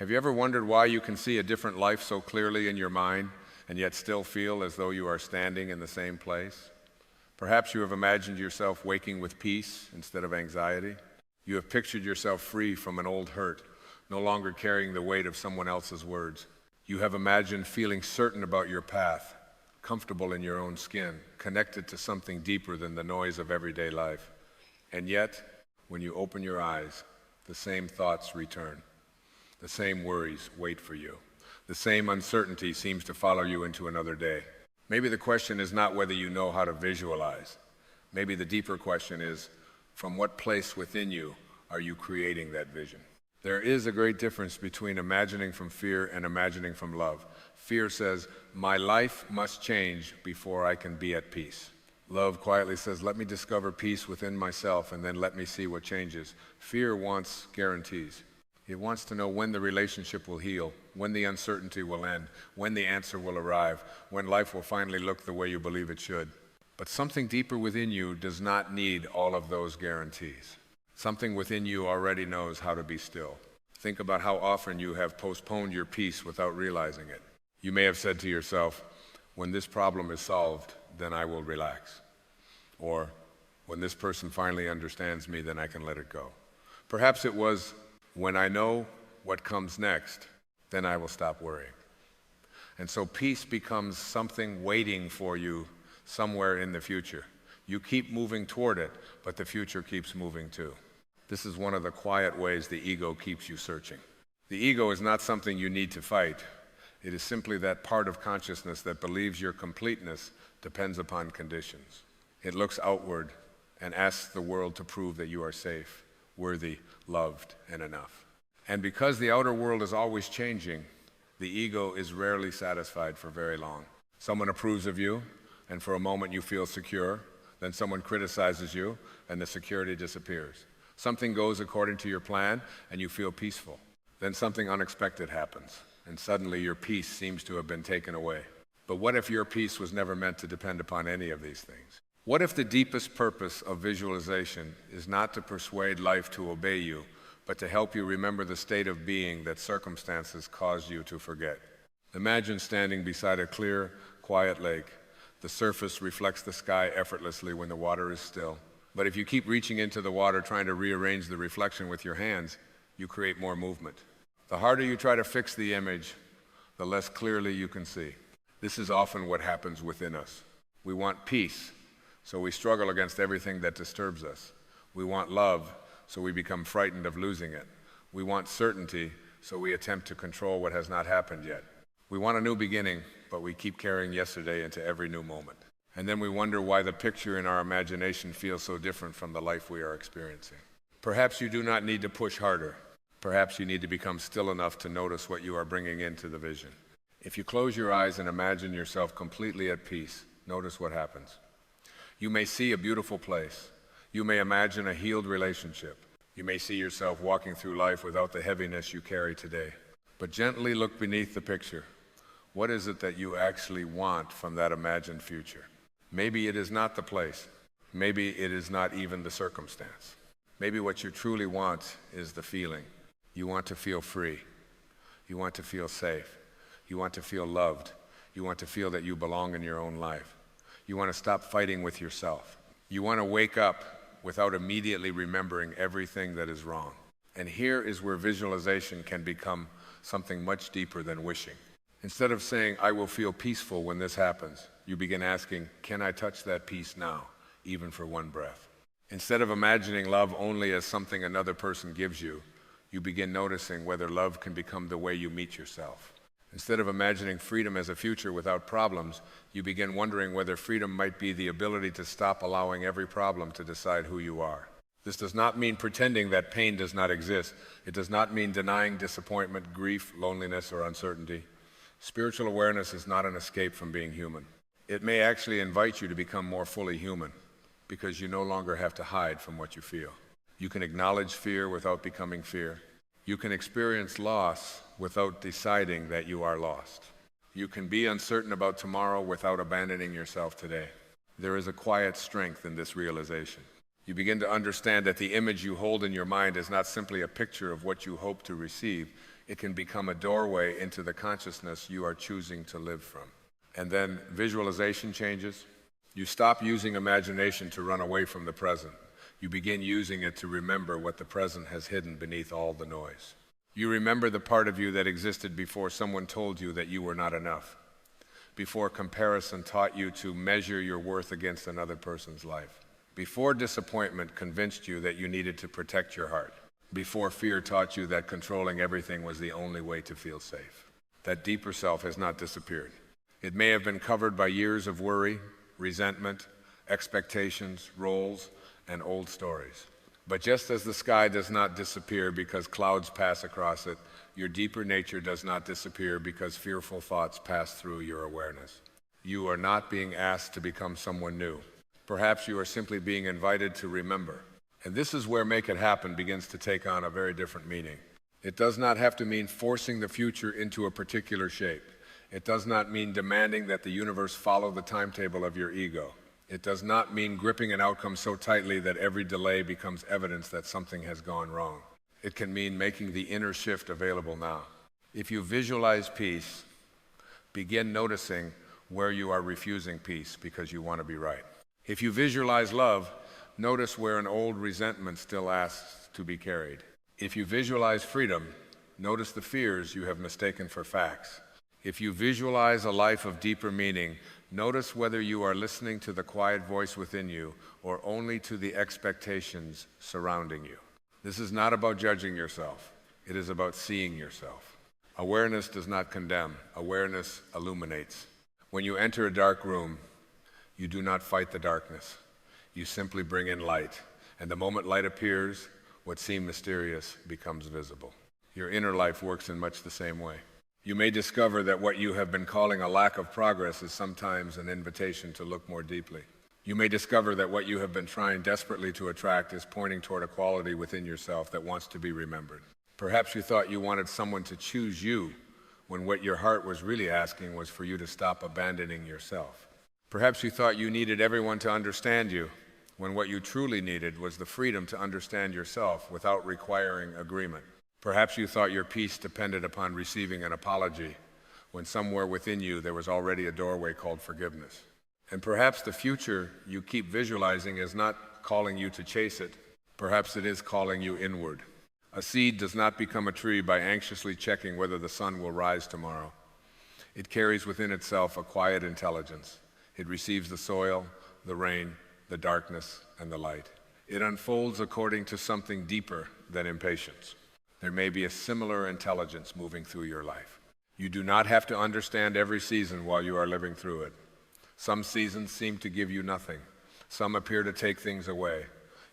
Have you ever wondered why you can see a different life so clearly in your mind and yet still feel as though you are standing in the same place? Perhaps you have imagined yourself waking with peace instead of anxiety. You have pictured yourself free from an old hurt, no longer carrying the weight of someone else's words. You have imagined feeling certain about your path, comfortable in your own skin, connected to something deeper than the noise of everyday life. And yet, when you open your eyes, the same thoughts return. The same worries wait for you. The same uncertainty seems to follow you into another day. Maybe the question is not whether you know how to visualize. Maybe the deeper question is, from what place within you are you creating that vision? There is a great difference between imagining from fear and imagining from love. Fear says, my life must change before I can be at peace. Love quietly says, let me discover peace within myself and then let me see what changes. Fear wants guarantees. It wants to know when the relationship will heal, when the uncertainty will end, when the answer will arrive, when life will finally look the way you believe it should. But something deeper within you does not need all of those guarantees. Something within you already knows how to be still. Think about how often you have postponed your peace without realizing it. You may have said to yourself, when this problem is solved, then I will relax. Or, when this person finally understands me, then I can let it go. Perhaps it was, when I know what comes next, then I will stop worrying. And so peace becomes something waiting for you somewhere in the future. You keep moving toward it, but the future keeps moving too. This is one of the quiet ways the ego keeps you searching. The ego is not something you need to fight. It is simply that part of consciousness that believes your completeness depends upon conditions. It looks outward and asks the world to prove that you are safe, worthy, loved, and enough. And because the outer world is always changing, the ego is rarely satisfied for very long. Someone approves of you, and for a moment you feel secure. Then someone criticizes you, and the security disappears. Something goes according to your plan, and you feel peaceful. Then something unexpected happens, and suddenly your peace seems to have been taken away. But what if your peace was never meant to depend upon any of these things? What if the deepest purpose of visualization is not to persuade life to obey you, but to help you remember the state of being that circumstances caused you to forget? Imagine standing beside a clear, quiet lake. The surface reflects the sky effortlessly when the water is still. But if you keep reaching into the water trying to rearrange the reflection with your hands, you create more movement. The harder you try to fix the image, the less clearly you can see. This is often what happens within us. We want peace, so we struggle against everything that disturbs us. We want love, so we become frightened of losing it. We want certainty, so we attempt to control what has not happened yet. We want a new beginning, but we keep carrying yesterday into every new moment. And then we wonder why the picture in our imagination feels so different from the life we are experiencing. Perhaps you do not need to push harder. Perhaps you need to become still enough to notice what you are bringing into the vision. If you close your eyes and imagine yourself completely at peace, notice what happens. You may see a beautiful place. You may imagine a healed relationship. You may see yourself walking through life without the heaviness you carry today. But gently look beneath the picture. What is it that you actually want from that imagined future? Maybe it is not the place. Maybe it is not even the circumstance. Maybe what you truly want is the feeling. You want to feel free. You want to feel safe. You want to feel loved. You want to feel that you belong in your own life. You want to stop fighting with yourself. You want to wake up without immediately remembering everything that is wrong. And here is where visualization can become something much deeper than wishing. Instead of saying, I will feel peaceful when this happens, you begin asking, can I touch that peace now, even for one breath? Instead of imagining love only as something another person gives you, you begin noticing whether love can become the way you meet yourself. Instead of imagining freedom as a future without problems, you begin wondering whether freedom might be the ability to stop allowing every problem to decide who you are. This does not mean pretending that pain does not exist. It does not mean denying disappointment, grief, loneliness, or uncertainty. Spiritual awareness is not an escape from being human. It may actually invite you to become more fully human, because you no longer have to hide from what you feel. You can acknowledge fear without becoming fear. You can experience loss without deciding that you are lost. You can be uncertain about tomorrow without abandoning yourself today. There is a quiet strength in this realization. You begin to understand that the image you hold in your mind is not simply a picture of what you hope to receive. It can become a doorway into the consciousness you are choosing to live from. And then visualization changes. You stop using imagination to run away from the present. You begin using it to remember what the present has hidden beneath all the noise. You remember the part of you that existed before someone told you that you were not enough, before comparison taught you to measure your worth against another person's life, before disappointment convinced you that you needed to protect your heart, before fear taught you that controlling everything was the only way to feel safe. That deeper self has not disappeared. It may have been covered by years of worry, resentment, expectations, roles, and old stories. But just as the sky does not disappear because clouds pass across it, your deeper nature does not disappear because fearful thoughts pass through your awareness. You are not being asked to become someone new. Perhaps you are simply being invited to remember. And this is where Make It Happen begins to take on a very different meaning. It does not have to mean forcing the future into a particular shape. It does not mean demanding that the universe follow the timetable of your ego. It does not mean gripping an outcome so tightly that every delay becomes evidence that something has gone wrong. It can mean making the inner shift available now. If you visualize peace, begin noticing where you are refusing peace because you want to be right. If you visualize love, notice where an old resentment still asks to be carried. If you visualize freedom, notice the fears you have mistaken for facts. If you visualize a life of deeper meaning, notice whether you are listening to the quiet voice within you or only to the expectations surrounding you. This is not about judging yourself. It is about seeing yourself. Awareness does not condemn. Awareness illuminates. When you enter a dark room, you do not fight the darkness. You simply bring in light. And the moment light appears, what seemed mysterious becomes visible. Your inner life works in much the same way. You may discover that what you have been calling a lack of progress is sometimes an invitation to look more deeply. You may discover that what you have been trying desperately to attract is pointing toward a quality within yourself that wants to be remembered. Perhaps you thought you wanted someone to choose you when what your heart was really asking was for you to stop abandoning yourself. Perhaps you thought you needed everyone to understand you when what you truly needed was the freedom to understand yourself without requiring agreement. Perhaps you thought your peace depended upon receiving an apology when somewhere within you there was already a doorway called forgiveness. And perhaps the future you keep visualizing is not calling you to chase it. Perhaps it is calling you inward. A seed does not become a tree by anxiously checking whether the sun will rise tomorrow. It carries within itself a quiet intelligence. It receives the soil, the rain, the darkness, and the light. It unfolds according to something deeper than impatience. There may be a similar intelligence moving through your life. You do not have to understand every season while you are living through it. Some seasons seem to give you nothing. Some appear to take things away.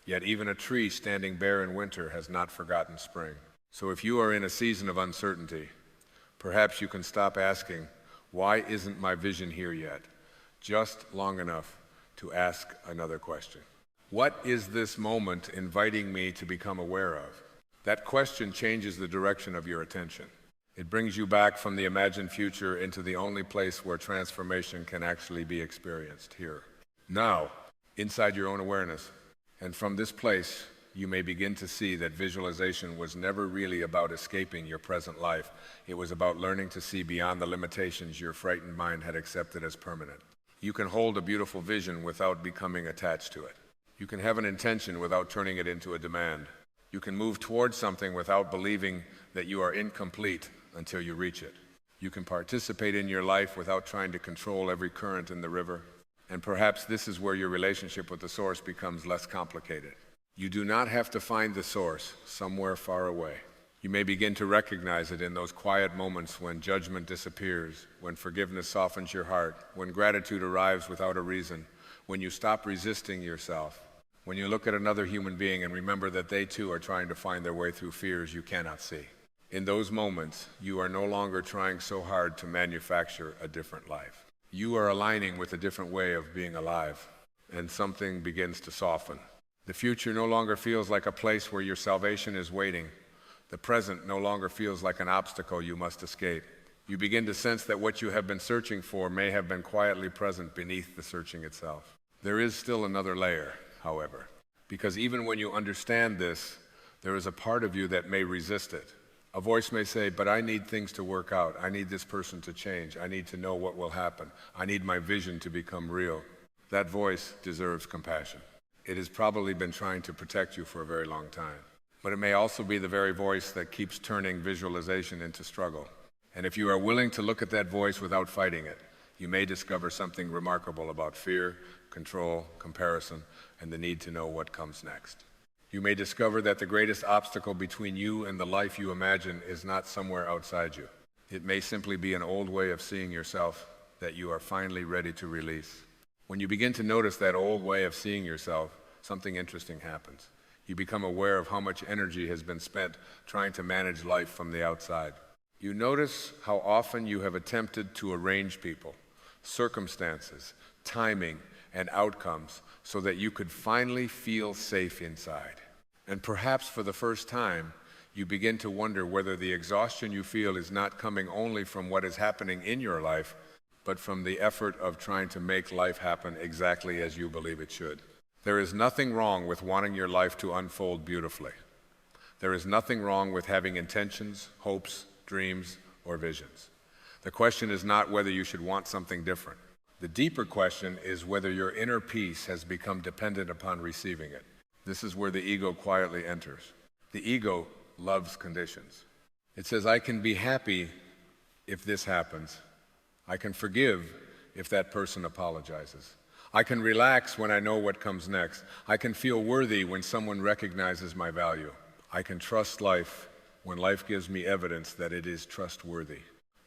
Yet even a tree standing bare in winter has not forgotten spring. So if you are in a season of uncertainty, perhaps you can stop asking, why isn't my vision here yet? Just long enough to ask another question. What is this moment inviting me to become aware of? That question changes the direction of your attention. It brings you back from the imagined future into the only place where transformation can actually be experienced, here. Now, inside your own awareness. And from this place, you may begin to see that visualization was never really about escaping your present life. It was about learning to see beyond the limitations your frightened mind had accepted as permanent. You can hold a beautiful vision without becoming attached to it. You can have an intention without turning it into a demand. You can move towards something without believing that you are incomplete until you reach it. You can participate in your life without trying to control every current in the river. And perhaps this is where your relationship with the source becomes less complicated. You do not have to find the source somewhere far away. You may begin to recognize it in those quiet moments when judgment disappears, when forgiveness softens your heart, when gratitude arrives without a reason, when you stop resisting yourself, when you look at another human being and remember that they too are trying to find their way through fears you cannot see. In those moments, you are no longer trying so hard to manufacture a different life. You are aligning with a different way of being alive, and something begins to soften. The future no longer feels like a place where your salvation is waiting. The present no longer feels like an obstacle you must escape. You begin to sense that what you have been searching for may have been quietly present beneath the searching itself. There is still another layer, however, because even when you understand this, there is a part of you that may resist it. A voice may say, but I need things to work out. I need this person to change. I need to know what will happen. I need my vision to become real. That voice deserves compassion. It has probably been trying to protect you for a very long time. But it may also be the very voice that keeps turning visualization into struggle. And if you are willing to look at that voice without fighting it, you may discover something remarkable about fear, control, comparison, and the need to know what comes next. You may discover that the greatest obstacle between you and the life you imagine is not somewhere outside you. It may simply be an old way of seeing yourself that you are finally ready to release. When you begin to notice that old way of seeing yourself, something interesting happens. You become aware of how much energy has been spent trying to manage life from the outside. You notice how often you have attempted to arrange people, circumstances, timing, and outcomes so that you could finally feel safe inside. And perhaps for the first time, you begin to wonder whether the exhaustion you feel is not coming only from what is happening in your life, but from the effort of trying to make life happen exactly as you believe it should. There is nothing wrong with wanting your life to unfold beautifully. There is nothing wrong with having intentions, hopes, dreams, or visions. The question is not whether you should want something different. The deeper question is whether your inner peace has become dependent upon receiving it. This is where the ego quietly enters. The ego loves conditions. It says, I can be happy if this happens. I can forgive if that person apologizes. I can relax when I know what comes next. I can feel worthy when someone recognizes my value. I can trust life when life gives me evidence that it is trustworthy.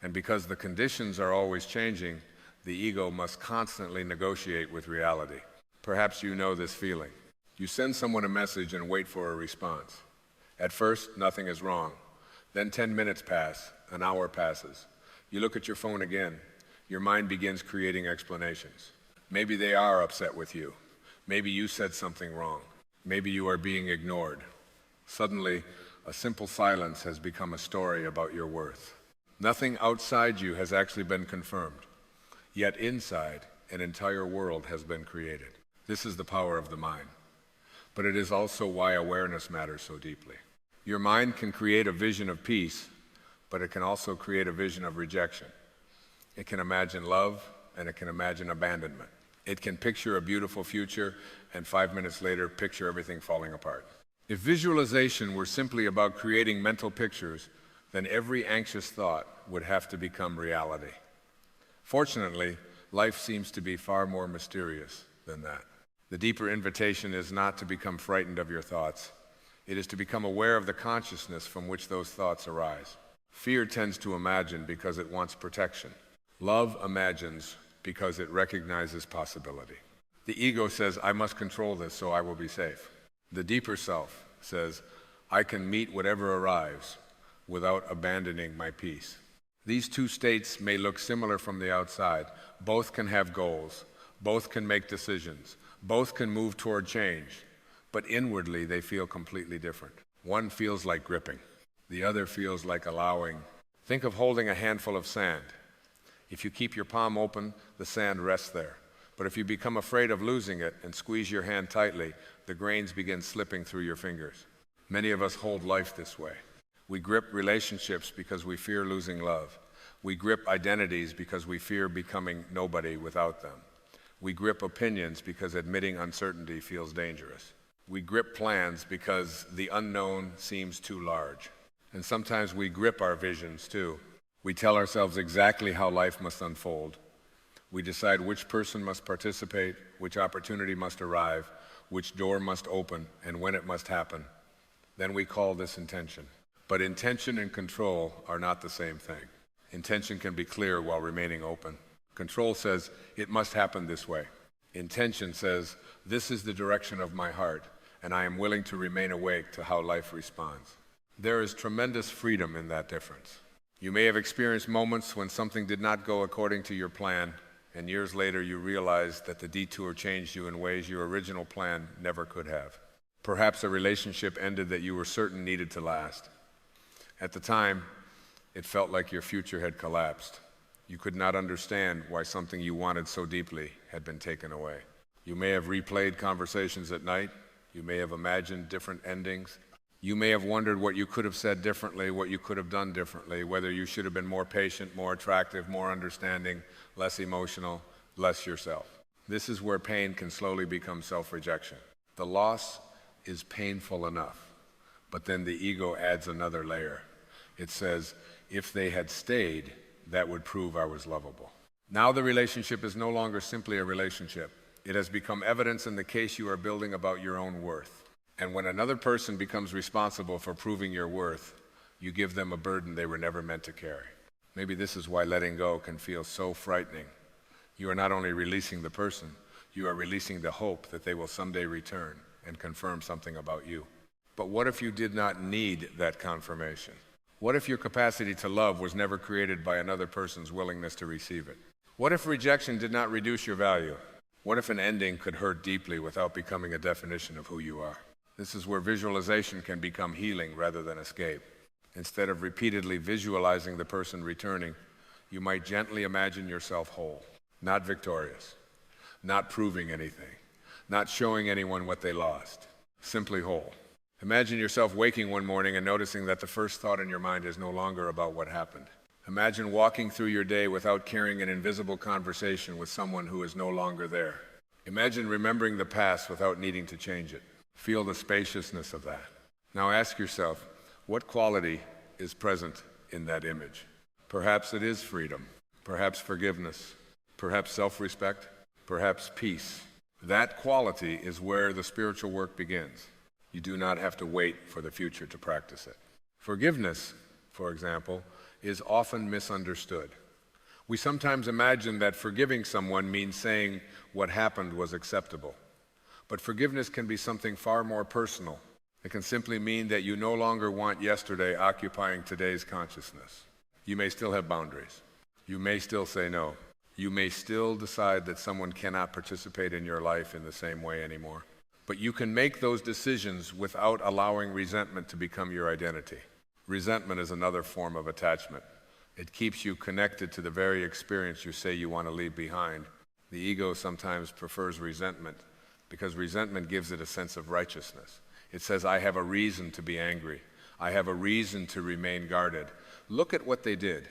And because the conditions are always changing, the ego must constantly negotiate with reality. Perhaps you know this feeling. You send someone a message and wait for a response. At first, nothing is wrong. Then 10 minutes pass, an hour passes. You look at your phone again. Your mind begins creating explanations. Maybe they are upset with you. Maybe you said something wrong. Maybe you are being ignored. Suddenly, a simple silence has become a story about your worth. Nothing outside you has actually been confirmed. Yet inside, an entire world has been created. This is the power of the mind. But it is also why awareness matters so deeply. Your mind can create a vision of peace, but it can also create a vision of rejection. It can imagine love, and it can imagine abandonment. It can picture a beautiful future, and 5 minutes later, picture everything falling apart. If visualization were simply about creating mental pictures, then every anxious thought would have to become reality. Fortunately, life seems to be far more mysterious than that. The deeper invitation is not to become frightened of your thoughts. It is to become aware of the consciousness from which those thoughts arise. Fear tends to imagine because it wants protection. Love imagines because it recognizes possibility. The ego says, I must control this so I will be safe. The deeper self says, I can meet whatever arrives without abandoning my peace. These two states may look similar from the outside. Both can have goals. Both can make decisions. Both can move toward change. But inwardly, they feel completely different. One feels like gripping. The other feels like allowing. Think of holding a handful of sand. If you keep your palm open, the sand rests there. But if you become afraid of losing it and squeeze your hand tightly, the grains begin slipping through your fingers. Many of us hold life this way. We grip relationships because we fear losing love. We grip identities because we fear becoming nobody without them. We grip opinions because admitting uncertainty feels dangerous. We grip plans because the unknown seems too large. And sometimes we grip our visions too. We tell ourselves exactly how life must unfold. We decide which person must participate, which opportunity must arrive, which door must open, and when it must happen. Then we call this intention. But intention and control are not the same thing. Intention can be clear while remaining open. Control says, it must happen this way. Intention says, this is the direction of my heart, and I am willing to remain awake to how life responds. There is tremendous freedom in that difference. You may have experienced moments when something did not go according to your plan, and years later you realize that the detour changed you in ways your original plan never could have. Perhaps a relationship ended that you were certain needed to last. At the time, it felt like your future had collapsed. You could not understand why something you wanted so deeply had been taken away. You may have replayed conversations at night. You may have imagined different endings. You may have wondered what you could have said differently, what you could have done differently, whether you should have been more patient, more attractive, more understanding, less emotional, less yourself. This is where pain can slowly become self-rejection. The loss is painful enough, but then the ego adds another layer. It says, if they had stayed, that would prove I was lovable. Now the relationship is no longer simply a relationship. It has become evidence in the case you are building about your own worth. And when another person becomes responsible for proving your worth, you give them a burden they were never meant to carry. Maybe this is why letting go can feel so frightening. You are not only releasing the person, you are releasing the hope that they will someday return and confirm something about you. But what if you did not need that confirmation? What if your capacity to love was never created by another person's willingness to receive it? What if rejection did not reduce your value? What if an ending could hurt deeply without becoming a definition of who you are? This is where visualization can become healing rather than escape. Instead of repeatedly visualizing the person returning, you might gently imagine yourself whole, not victorious, not proving anything, not showing anyone what they lost, simply whole. Imagine yourself waking one morning and noticing that the first thought in your mind is no longer about what happened. Imagine walking through your day without carrying an invisible conversation with someone who is no longer there. Imagine remembering the past without needing to change it. Feel the spaciousness of that. Now ask yourself, what quality is present in that image? Perhaps it is freedom, perhaps forgiveness, perhaps self-respect, perhaps peace. That quality is where the spiritual work begins. You do not have to wait for the future to practice it. Forgiveness, for example, is often misunderstood. We sometimes imagine that forgiving someone means saying what happened was acceptable. But forgiveness can be something far more personal. It can simply mean that you no longer want yesterday occupying today's consciousness. You may still have boundaries. You may still say no. You may still decide that someone cannot participate in your life in the same way anymore. But you can make those decisions without allowing resentment to become your identity. Resentment is another form of attachment. It keeps you connected to the very experience you say you want to leave behind. The ego sometimes prefers resentment because resentment gives it a sense of righteousness. It says, I have a reason to be angry. I have a reason to remain guarded. Look at what they did.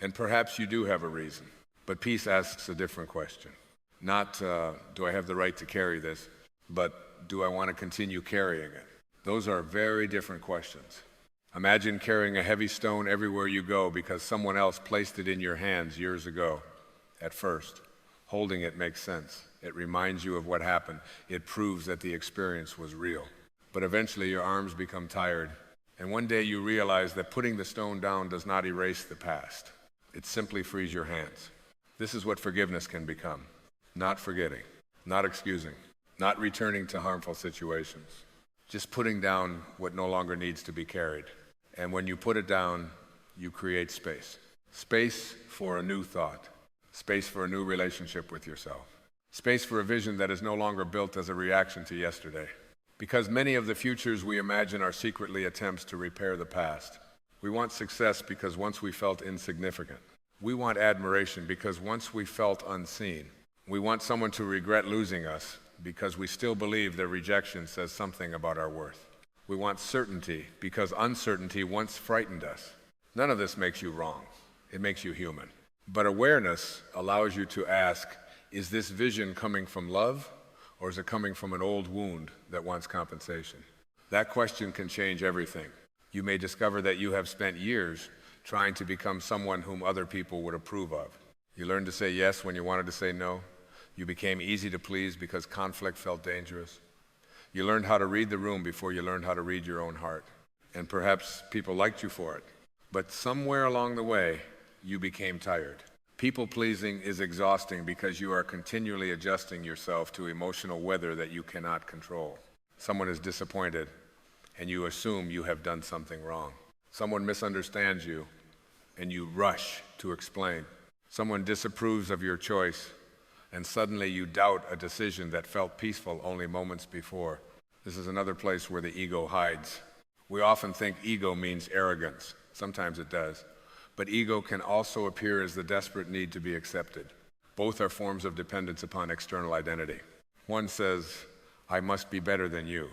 And perhaps you do have a reason. But peace asks a different question. Not, do I have the right to carry this, but do I want to continue carrying it? Those are very different questions. Imagine carrying a heavy stone everywhere you go because someone else placed it in your hands years ago. At first, holding it makes sense. It reminds you of what happened. It proves that the experience was real. But eventually your arms become tired, and one day you realize that putting the stone down does not erase the past. It simply frees your hands. This is what forgiveness can become. Not forgetting, not excusing, not returning to harmful situations. Just putting down what no longer needs to be carried. And when you put it down, you create space. Space for a new thought. Space for a new relationship with yourself. Space for a vision that is no longer built as a reaction to yesterday. Because many of the futures we imagine are secretly attempts to repair the past. We want success because once we felt insignificant. We want admiration because once we felt unseen. We want someone to regret losing us because we still believe their rejection says something about our worth. We want certainty because uncertainty once frightened us. None of this makes you wrong. It makes you human. But awareness allows you to ask, is this vision coming from love, or is it coming from an old wound that wants compensation? That question can change everything. You may discover that you have spent years trying to become someone whom other people would approve of. You learned to say yes when you wanted to say no. You became easy to please because conflict felt dangerous. You learned how to read the room before you learned how to read your own heart. And perhaps people liked you for it. But somewhere along the way, you became tired. People-pleasing is exhausting because you are continually adjusting yourself to emotional weather that you cannot control. Someone is disappointed, and you assume you have done something wrong. Someone misunderstands you, and you rush to explain. Someone disapproves of your choice, and suddenly you doubt a decision that felt peaceful only moments before. This is another place where the ego hides. We often think ego means arrogance. Sometimes it does. But ego can also appear as the desperate need to be accepted. Both are forms of dependence upon external identity. One says, I must be better than you.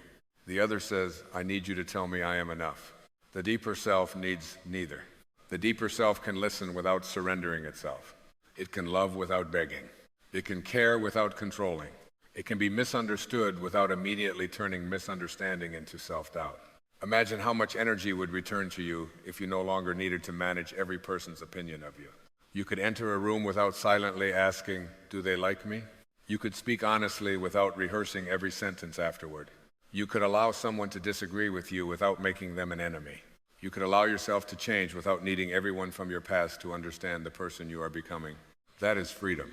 The other says, I need you to tell me I am enough. The deeper self needs neither. The deeper self can listen without surrendering itself. It can love without begging. It can care without controlling. It can be misunderstood without immediately turning misunderstanding into self-doubt. Imagine how much energy would return to you if you no longer needed to manage every person's opinion of you. You could enter a room without silently asking, do they like me? You could speak honestly without rehearsing every sentence afterward. You could allow someone to disagree with you without making them an enemy. You could allow yourself to change without needing everyone from your past to understand the person you are becoming. That is freedom.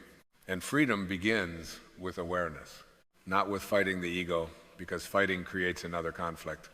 And freedom begins with awareness, not with fighting the ego, because fighting creates another conflict.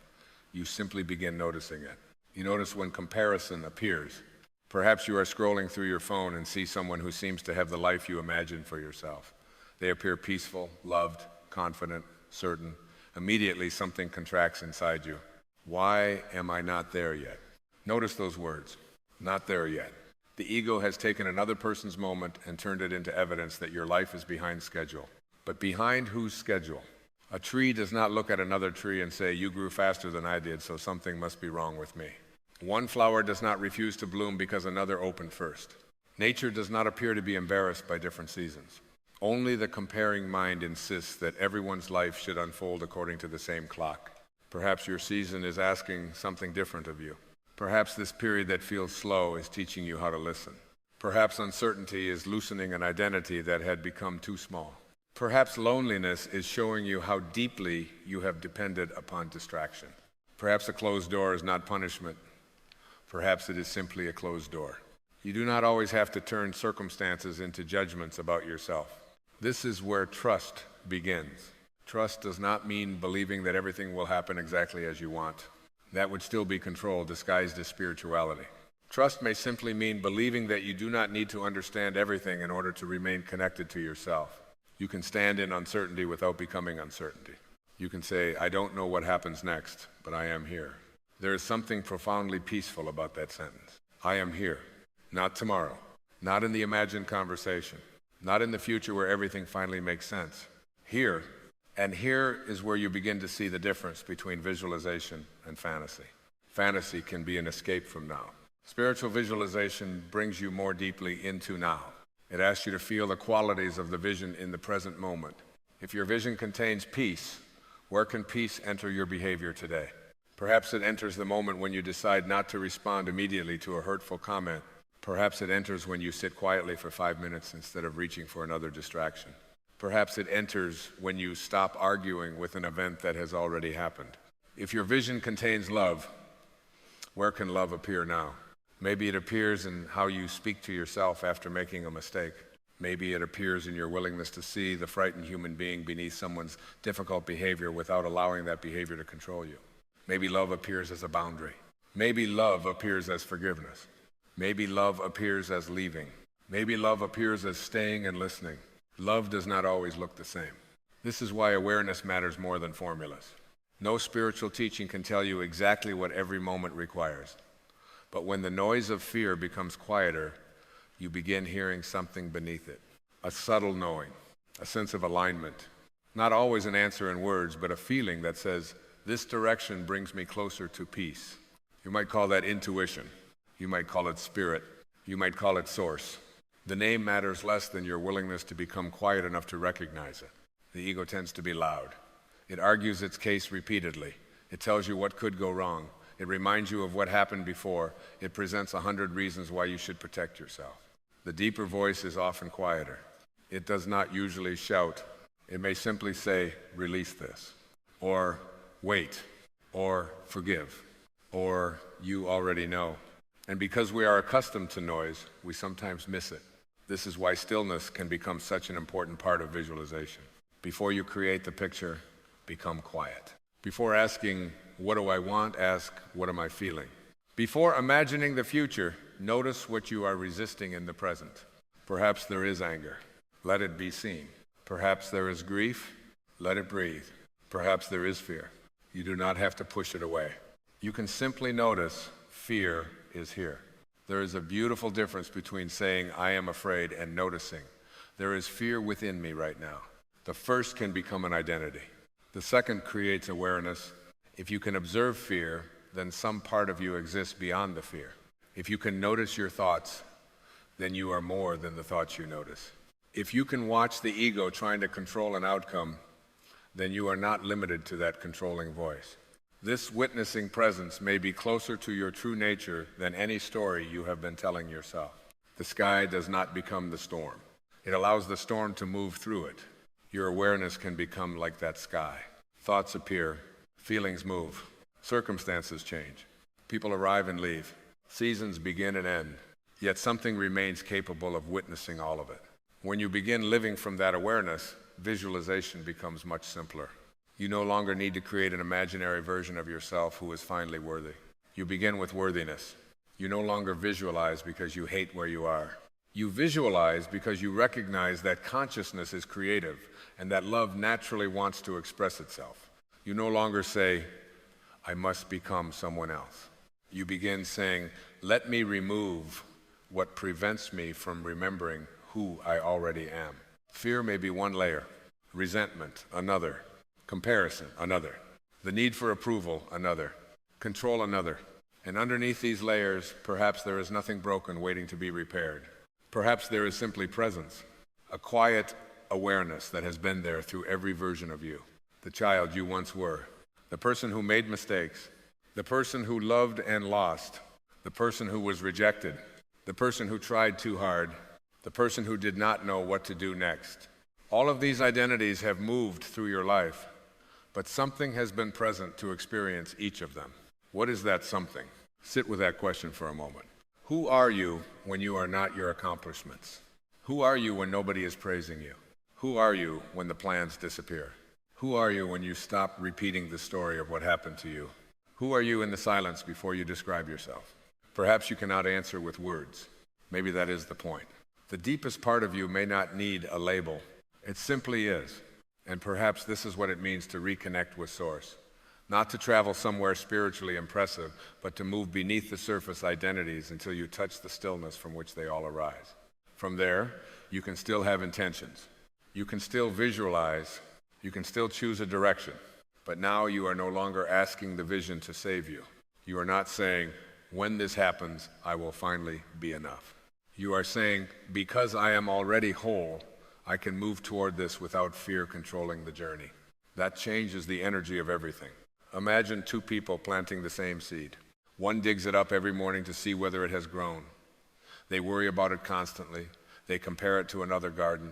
You simply begin noticing it. You notice when comparison appears. Perhaps you are scrolling through your phone and see someone who seems to have the life you imagined for yourself. They appear peaceful, loved, confident, certain. Immediately something contracts inside you. Why am I not there yet? Notice those words, not there yet. The ego has taken another person's moment and turned it into evidence that your life is behind schedule. But behind whose schedule? A tree does not look at another tree and say, you grew faster than I did, so something must be wrong with me. One flower does not refuse to bloom because another opened first. Nature does not appear to be embarrassed by different seasons. Only the comparing mind insists that everyone's life should unfold according to the same clock. Perhaps your season is asking something different of you. Perhaps this period that feels slow is teaching you how to listen. Perhaps uncertainty is loosening an identity that had become too small. Perhaps loneliness is showing you how deeply you have depended upon distraction. Perhaps a closed door is not punishment. Perhaps it is simply a closed door. You do not always have to turn circumstances into judgments about yourself. This is where trust begins. Trust does not mean believing that everything will happen exactly as you want. That would still be control disguised as spirituality. Trust may simply mean believing that you do not need to understand everything in order to remain connected to yourself. You can stand in uncertainty without becoming uncertainty. You can say, I don't know what happens next, but I am here. There is something profoundly peaceful about that sentence. I am here. Not tomorrow. Not in the imagined conversation. Not in the future where everything finally makes sense. Here. And here is where you begin to see the difference between visualization and fantasy. Fantasy can be an escape from now. Spiritual visualization brings you more deeply into now. It asks you to feel the qualities of the vision in the present moment. If your vision contains peace, where can peace enter your behavior today? Perhaps it enters the moment when you decide not to respond immediately to a hurtful comment. Perhaps it enters when you sit quietly for 5 minutes instead of reaching for another distraction. Perhaps it enters when you stop arguing with an event that has already happened. If your vision contains love, where can love appear now? Maybe it appears in how you speak to yourself after making a mistake. Maybe it appears in your willingness to see the frightened human being beneath someone's difficult behavior without allowing that behavior to control you. Maybe love appears as a boundary. Maybe love appears as forgiveness. Maybe love appears as leaving. Maybe love appears as staying and listening. Love does not always look the same. This is why awareness matters more than formulas. No spiritual teaching can tell you exactly what every moment requires. But when the noise of fear becomes quieter, you begin hearing something beneath it. A subtle knowing, a sense of alignment. Not always an answer in words, but a feeling that says, this direction brings me closer to peace. You might call that intuition. You might call it spirit. You might call it source. The name matters less than your willingness to become quiet enough to recognize it. The ego tends to be loud. It argues its case repeatedly. It tells you what could go wrong. It reminds you of what happened before. It presents 100 reasons why you should protect yourself. The deeper voice is often quieter. It does not usually shout. It may simply say, release this, or wait, or forgive, or you already know. And because we are accustomed to noise, we sometimes miss it. This is why stillness can become such an important part of visualization. Before you create the picture, become quiet. Before asking, what do I want? Ask, what am I feeling? Before imagining the future, notice what you are resisting in the present. Perhaps there is anger. Let it be seen. Perhaps there is grief. Let it breathe. Perhaps there is fear. You do not have to push it away. You can simply notice fear is here. There is a beautiful difference between saying, I am afraid, and noticing. There is fear within me right now. The first can become an identity. The second creates awareness. If you can observe fear, then some part of you exists beyond the fear. If you can notice your thoughts, then you are more than the thoughts you notice. If you can watch the ego trying to control an outcome, then you are not limited to that controlling voice. This witnessing presence may be closer to your true nature than any story you have been telling yourself. The sky does not become the storm. It allows the storm to move through it. Your awareness can become like that sky. Thoughts appear, feelings move, circumstances change. People arrive and leave. Seasons begin and end. Yet something remains capable of witnessing all of it. When you begin living from that awareness, visualization becomes much simpler. You no longer need to create an imaginary version of yourself who is finally worthy. You begin with worthiness. You no longer visualize because you hate where you are. You visualize because you recognize that consciousness is creative and that love naturally wants to express itself. You no longer say, I must become someone else. You begin saying, let me remove what prevents me from remembering who I already am. Fear may be one layer, resentment another, comparison another, the need for approval another, control another. And underneath these layers, perhaps there is nothing broken waiting to be repaired. Perhaps there is simply presence, a quiet awareness that has been there through every version of you. The child you once were, the person who made mistakes, the person who loved and lost, the person who was rejected, the person who tried too hard, the person who did not know what to do next. All of these identities have moved through your life, but something has been present to experience each of them. What is that something? Sit with that question for a moment. Who are you when you are not your accomplishments? Who are you when nobody is praising you? Who are you when the plans disappear? Who are you when you stop repeating the story of what happened to you? Who are you in the silence before you describe yourself? Perhaps you cannot answer with words. Maybe that is the point. The deepest part of you may not need a label. It simply is. And perhaps this is what it means to reconnect with Source. Not to travel somewhere spiritually impressive, but to move beneath the surface identities until you touch the stillness from which they all arise. From there, you can still have intentions. You can still visualize. You can still choose a direction. But now you are no longer asking the vision to save you. You are not saying, when this happens, I will finally be enough. You are saying, because I am already whole, I can move toward this without fear controlling the journey. That changes the energy of everything. Imagine two people planting the same seed. One digs it up every morning to see whether it has grown. They worry about it constantly. They compare it to another garden.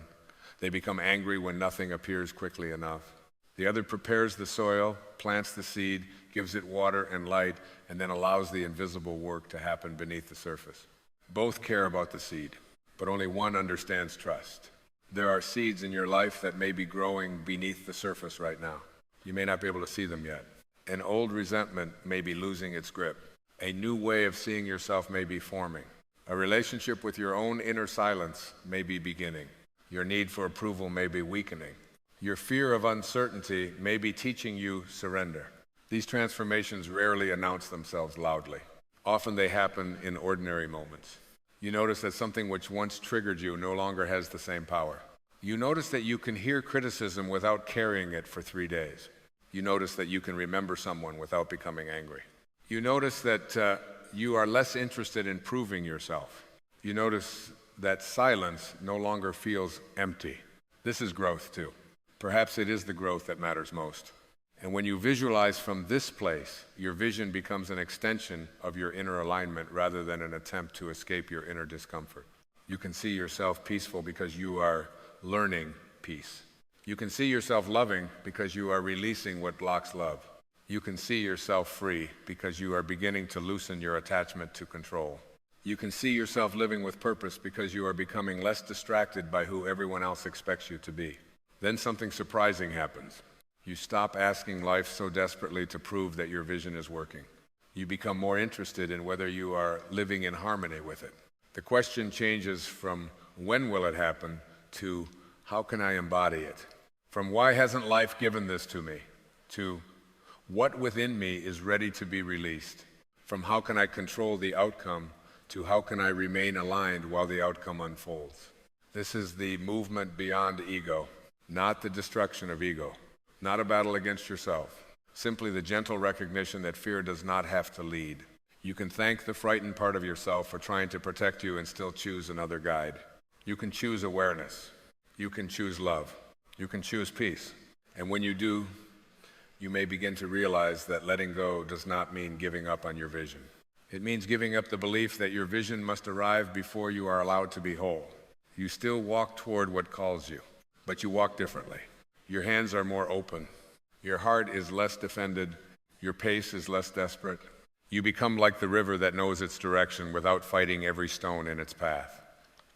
They become angry when nothing appears quickly enough. The other prepares the soil, plants the seed, gives it water and light, and then allows the invisible work to happen beneath the surface. Both care about the seed, but only one understands trust. There are seeds in your life that may be growing beneath the surface right now. You may not be able to see them yet. An old resentment may be losing its grip. A new way of seeing yourself may be forming. A relationship with your own inner silence may be beginning. Your need for approval may be weakening. Your fear of uncertainty may be teaching you surrender. These transformations rarely announce themselves loudly. Often they happen in ordinary moments. You notice that something which once triggered you no longer has the same power. You notice that you can hear criticism without carrying it for 3 days. You notice that you can remember someone without becoming angry. You notice that you are less interested in proving yourself. You notice that silence no longer feels empty. This is growth too. Perhaps it is the growth that matters most. And when you visualize from this place, your vision becomes an extension of your inner alignment rather than an attempt to escape your inner discomfort. You can see yourself peaceful because you are learning peace. You can see yourself loving because you are releasing what blocks love. You can see yourself free because you are beginning to loosen your attachment to control. You can see yourself living with purpose because you are becoming less distracted by who everyone else expects you to be. Then something surprising happens. You stop asking life so desperately to prove that your vision is working. You become more interested in whether you are living in harmony with it. The question changes from when will it happen to how can I embody it? From why hasn't life given this to me to what within me is ready to be released? From how can I control the outcome to how can I remain aligned while the outcome unfolds? This is the movement beyond ego, not the destruction of ego, not a battle against yourself. simply the gentle recognition that fear does not have to lead. You can thank the frightened part of yourself for trying to protect you and still choose another guide. You can choose awareness. You can choose love. You can choose peace. And when you do, you may begin to realize that letting go does not mean giving up on your vision. It means giving up the belief that your vision must arrive before you are allowed to be whole. You still walk toward what calls you, but you walk differently. Your hands are more open. Your heart is less defended. Your pace is less desperate. You become like the river that knows its direction without fighting every stone in its path.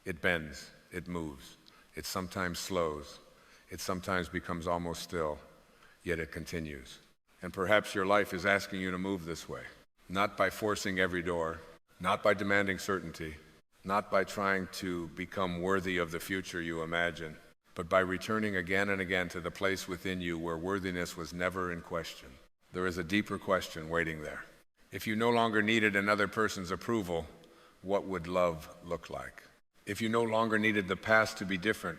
It bends, it moves, it sometimes slows, it sometimes becomes almost still, yet it continues. And perhaps your life is asking you to move this way, not by forcing every door, not by demanding certainty, not by trying to become worthy of the future you imagine, but by returning again and again to the place within you where worthiness was never in question. There is a deeper question waiting there. If you no longer needed another person's approval, what would love look like? If you no longer needed the past to be different,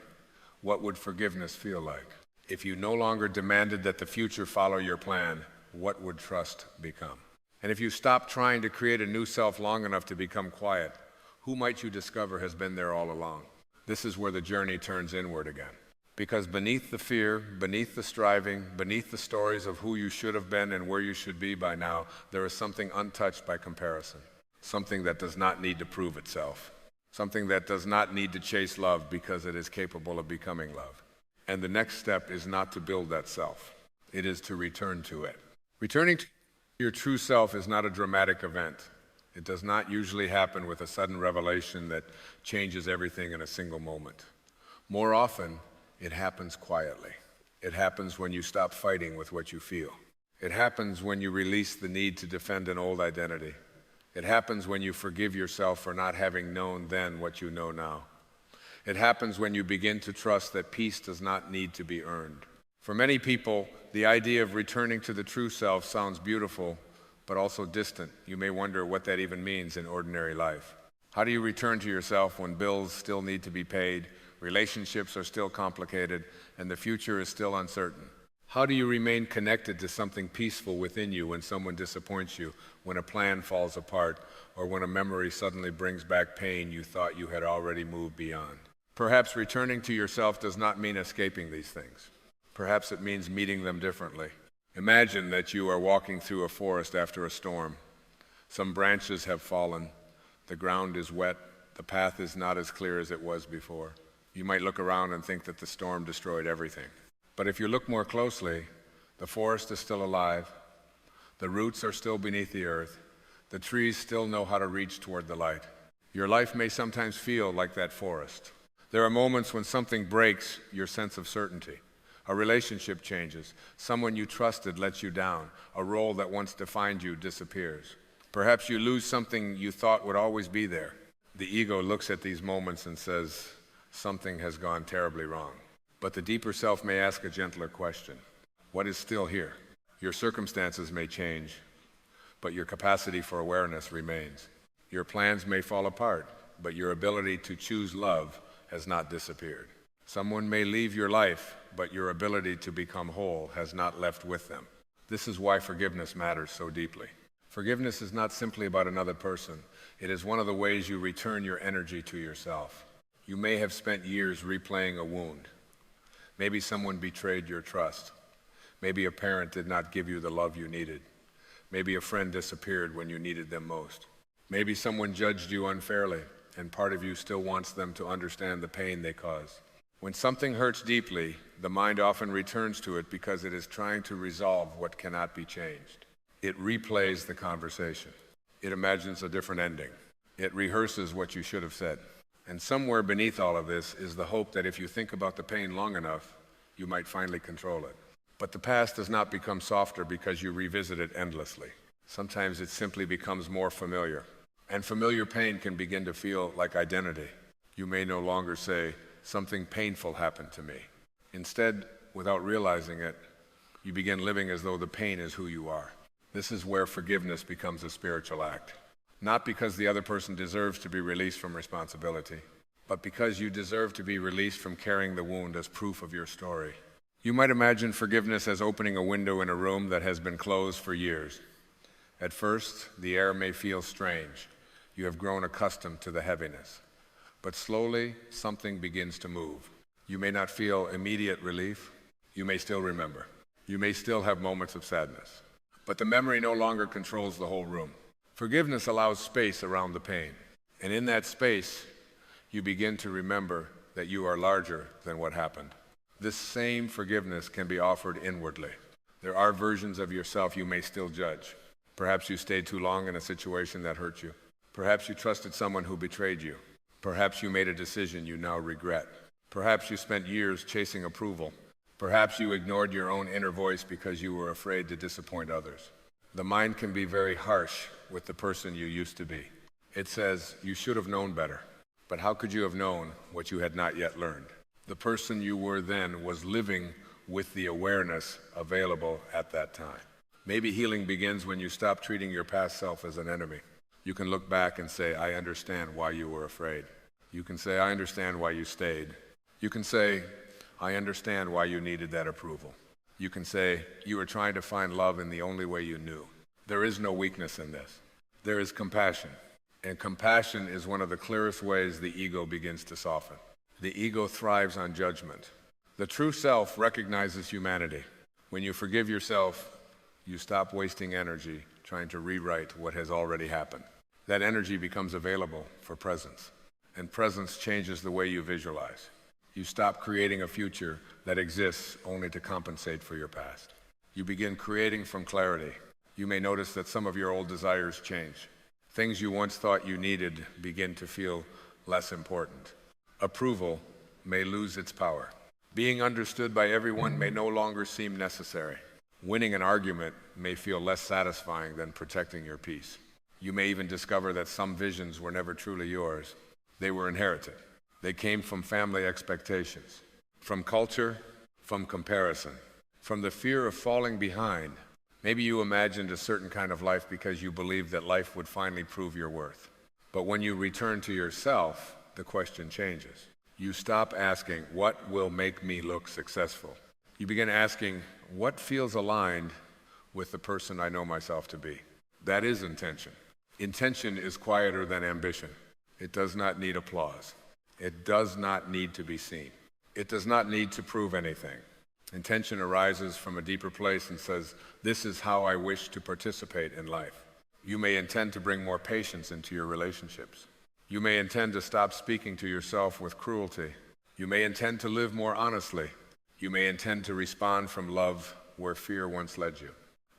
what would forgiveness feel like? If you no longer demanded that the future follow your plan, what would trust become? And if you stopped trying to create a new self long enough to become quiet, who might you discover has been there all along? This is where the journey turns inward again. Because beneath the fear, beneath the striving, beneath the stories of who you should have been and where you should be by now, there is something untouched by comparison. Something that does not need to prove itself. Something that does not need to chase love because it is capable of becoming love. And the next step is not to build that self. It is to return to it. Returning to your true self is not a dramatic event. It does not usually happen with a sudden revelation that changes everything in a single moment. More often, it happens quietly. It happens when you stop fighting with what you feel. It happens when you release the need to defend an old identity. It happens when you forgive yourself for not having known then what you know now. It happens when you begin to trust that peace does not need to be earned. For many people, the idea of returning to the true self sounds beautiful, but also distant. You may wonder what that even means in ordinary life. How do you return to yourself when bills still need to be paid, relationships are still complicated, and the future is still uncertain? How do you remain connected to something peaceful within you when someone disappoints you, when a plan falls apart, or when a memory suddenly brings back pain you thought you had already moved beyond? Perhaps returning to yourself does not mean escaping these things. Perhaps it means meeting them differently. Imagine that you are walking through a forest after a storm. Some branches have fallen. The ground is wet. The path is not as clear as it was before. You might look around and think that the storm destroyed everything. But if you look more closely, the forest is still alive. The roots are still beneath the earth. The trees still know how to reach toward the light. Your life may sometimes feel like that forest. There are moments when something breaks your sense of certainty. A relationship changes. Someone you trusted lets you down. A role that once defined you disappears. Perhaps you lose something you thought would always be there. The ego looks at these moments and says, something has gone terribly wrong. But the deeper self may ask a gentler question. What is still here? Your circumstances may change, but your capacity for awareness remains. Your plans may fall apart, but your ability to choose love has not disappeared. Someone may leave your life, but your ability to become whole has not left with them. This is why forgiveness matters so deeply. Forgiveness is not simply about another person. It is one of the ways you return your energy to yourself. You may have spent years replaying a wound. Maybe someone betrayed your trust. Maybe a parent did not give you the love you needed. Maybe a friend disappeared when you needed them most. Maybe someone judged you unfairly, and part of you still wants them to understand the pain they caused. When something hurts deeply, the mind often returns to it because it is trying to resolve what cannot be changed. It replays the conversation. It imagines a different ending. It rehearses what you should have said. And somewhere beneath all of this is the hope that if you think about the pain long enough, you might finally control it. But the past does not become softer because you revisit it endlessly. Sometimes it simply becomes more familiar. And familiar pain can begin to feel like identity. You may no longer say, something painful happened to me. Instead, without realizing it, you begin living as though the pain is who you are. This is where forgiveness becomes a spiritual act. Not because the other person deserves to be released from responsibility, but because you deserve to be released from carrying the wound as proof of your story. You might imagine forgiveness as opening a window in a room that has been closed for years. At first, the air may feel strange. You have grown accustomed to the heaviness. But slowly, something begins to move. You may not feel immediate relief. You may still remember. You may still have moments of sadness. But the memory no longer controls the whole room. Forgiveness allows space around the pain. And in that space, you begin to remember that you are larger than what happened. This same forgiveness can be offered inwardly. There are versions of yourself you may still judge. Perhaps you stayed too long in a situation that hurt you. Perhaps you trusted someone who betrayed you. Perhaps you made a decision you now regret. Perhaps you spent years chasing approval. Perhaps you ignored your own inner voice because you were afraid to disappoint others. The mind can be very harsh with the person you used to be. It says, you should have known better. But how could you have known what you had not yet learned? The person you were then was living with the awareness available at that time. Maybe healing begins when you stop treating your past self as an enemy. You can look back and say, I understand why you were afraid. You can say, I understand why you stayed. You can say, I understand why you needed that approval. You can say, you were trying to find love in the only way you knew. There is no weakness in this. There is compassion. And compassion is one of the clearest ways the ego begins to soften. The ego thrives on judgment. The true self recognizes humanity. When you forgive yourself, you stop wasting energy trying to rewrite what has already happened. That energy becomes available for presence. And presence changes the way you visualize. You stop creating a future that exists only to compensate for your past. You begin creating from clarity. You may notice that some of your old desires change. Things you once thought you needed begin to feel less important. Approval may lose its power. Being understood by everyone may no longer seem necessary. Winning an argument may feel less satisfying than protecting your peace. You may even discover that some visions were never truly yours. They were inherited. They came from family expectations, from culture, from comparison, from the fear of falling behind. Maybe you imagined a certain kind of life because you believed that life would finally prove your worth. But when you return to yourself, the question changes. You stop asking, what will make me look successful? You begin asking, what feels aligned with the person I know myself to be? That is intention. Intention is quieter than ambition. It does not need applause. It does not need to be seen. It does not need to prove anything. Intention arises from a deeper place and says, this is how I wish to participate in life. You may intend to bring more patience into your relationships. You may intend to stop speaking to yourself with cruelty. You may intend to live more honestly. You may intend to respond from love where fear once led you.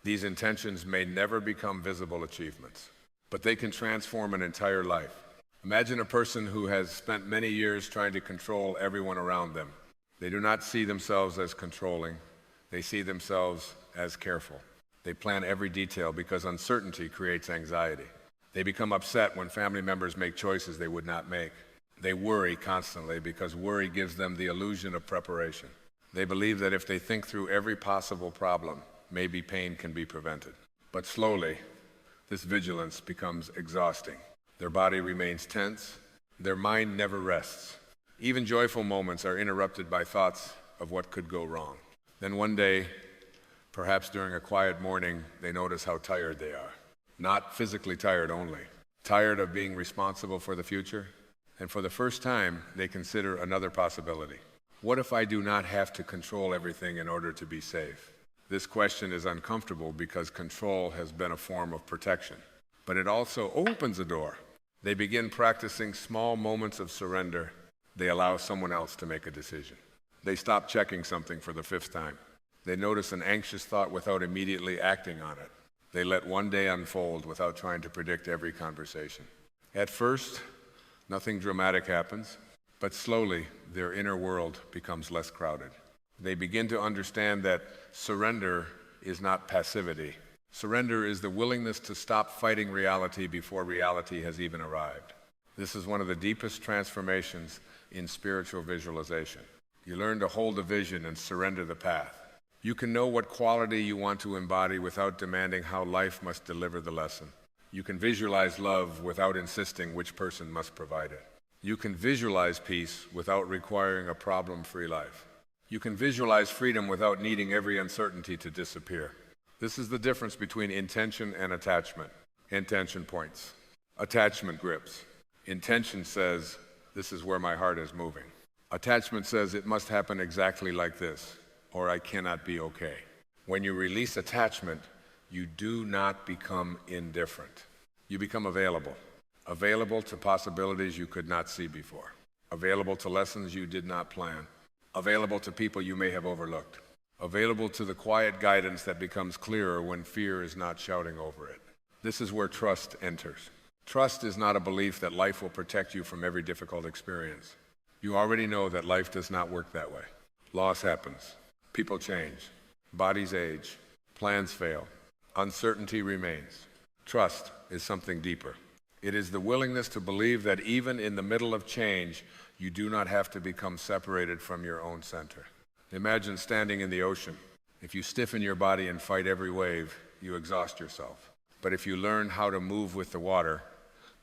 These intentions may never become visible achievements, but they can transform an entire life. Imagine a person who has spent many years trying to control everyone around them. They do not see themselves as controlling. They see themselves as careful. They plan every detail because uncertainty creates anxiety. They become upset when family members make choices they would not make. They worry constantly because worry gives them the illusion of preparation. They believe that if they think through every possible problem, maybe pain can be prevented. But slowly, this vigilance becomes exhausting. Their body remains tense. Their mind never rests. Even joyful moments are interrupted by thoughts of what could go wrong. Then one day, perhaps during a quiet morning, they notice how tired they are. Not physically tired only. Tired of being responsible for the future. And for the first time, they consider another possibility. What if I do not have to control everything in order to be safe? This question is uncomfortable because control has been a form of protection. But it also opens a door. They begin practicing small moments of surrender. They allow someone else to make a decision. They stop checking something for the 5th time. They notice an anxious thought without immediately acting on it. They let one day unfold without trying to predict every conversation. At first, nothing dramatic happens, but slowly their inner world becomes less crowded. They begin to understand that surrender is not passivity. Surrender is the willingness to stop fighting reality before reality has even arrived. This is one of the deepest transformations in spiritual visualization. You learn to hold a vision and surrender the path. You can know what quality you want to embody without demanding how life must deliver the lesson. You can visualize love without insisting which person must provide it. You can visualize peace without requiring a problem-free life. You can visualize freedom without needing every uncertainty to disappear. This is the difference between intention and attachment. Intention points. Attachment grips. Intention says, this is where my heart is moving. Attachment says it must happen exactly like this, or I cannot be okay. When you release attachment, you do not become indifferent. You become available. Available to possibilities you could not see before. Available to lessons you did not plan. Available to people you may have overlooked. Available to the quiet guidance that becomes clearer when fear is not shouting over it. This is where trust enters. Trust is not a belief that life will protect you from every difficult experience. You already know that life does not work that way. Loss happens. People change. Bodies age. Plans fail. Uncertainty remains. Trust is something deeper. It is the willingness to believe that even in the middle of change, you do not have to become separated from your own center. Imagine standing in the ocean. If you stiffen your body and fight every wave, you exhaust yourself. But if you learn how to move with the water,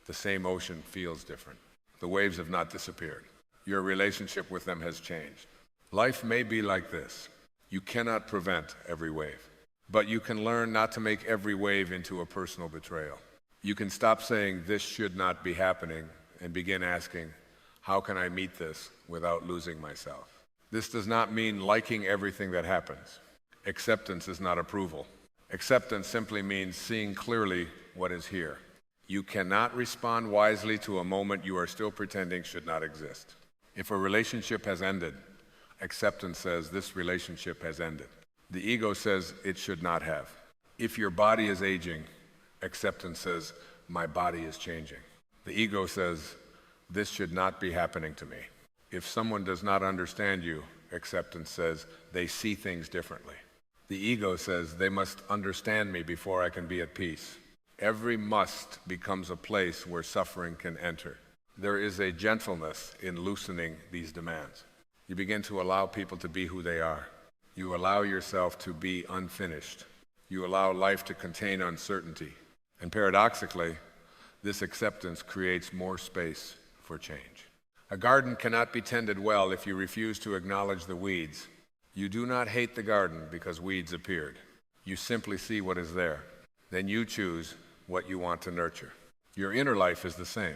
the same ocean feels different. The waves have not disappeared. Your relationship with them has changed. Life may be like this. You cannot prevent every wave, but you can learn not to make every wave into a personal betrayal. You can stop saying this should not be happening and begin asking, how can I meet this without losing myself? This does not mean liking everything that happens. Acceptance is not approval. Acceptance simply means seeing clearly what is here. You cannot respond wisely to a moment you are still pretending should not exist. If a relationship has ended, acceptance says this relationship has ended. The ego says it should not have. If your body is aging, acceptance says my body is changing. The ego says this should not be happening to me. If someone does not understand you, acceptance says they see things differently. The ego says they must understand me before I can be at peace. Every must becomes a place where suffering can enter. There is a gentleness in loosening these demands. You begin to allow people to be who they are. You allow yourself to be unfinished. You allow life to contain uncertainty. And paradoxically, this acceptance creates more space for change. A garden cannot be tended well if you refuse to acknowledge the weeds. You do not hate the garden because weeds appeared. You simply see what is there. Then you choose what you want to nurture. Your inner life is the same.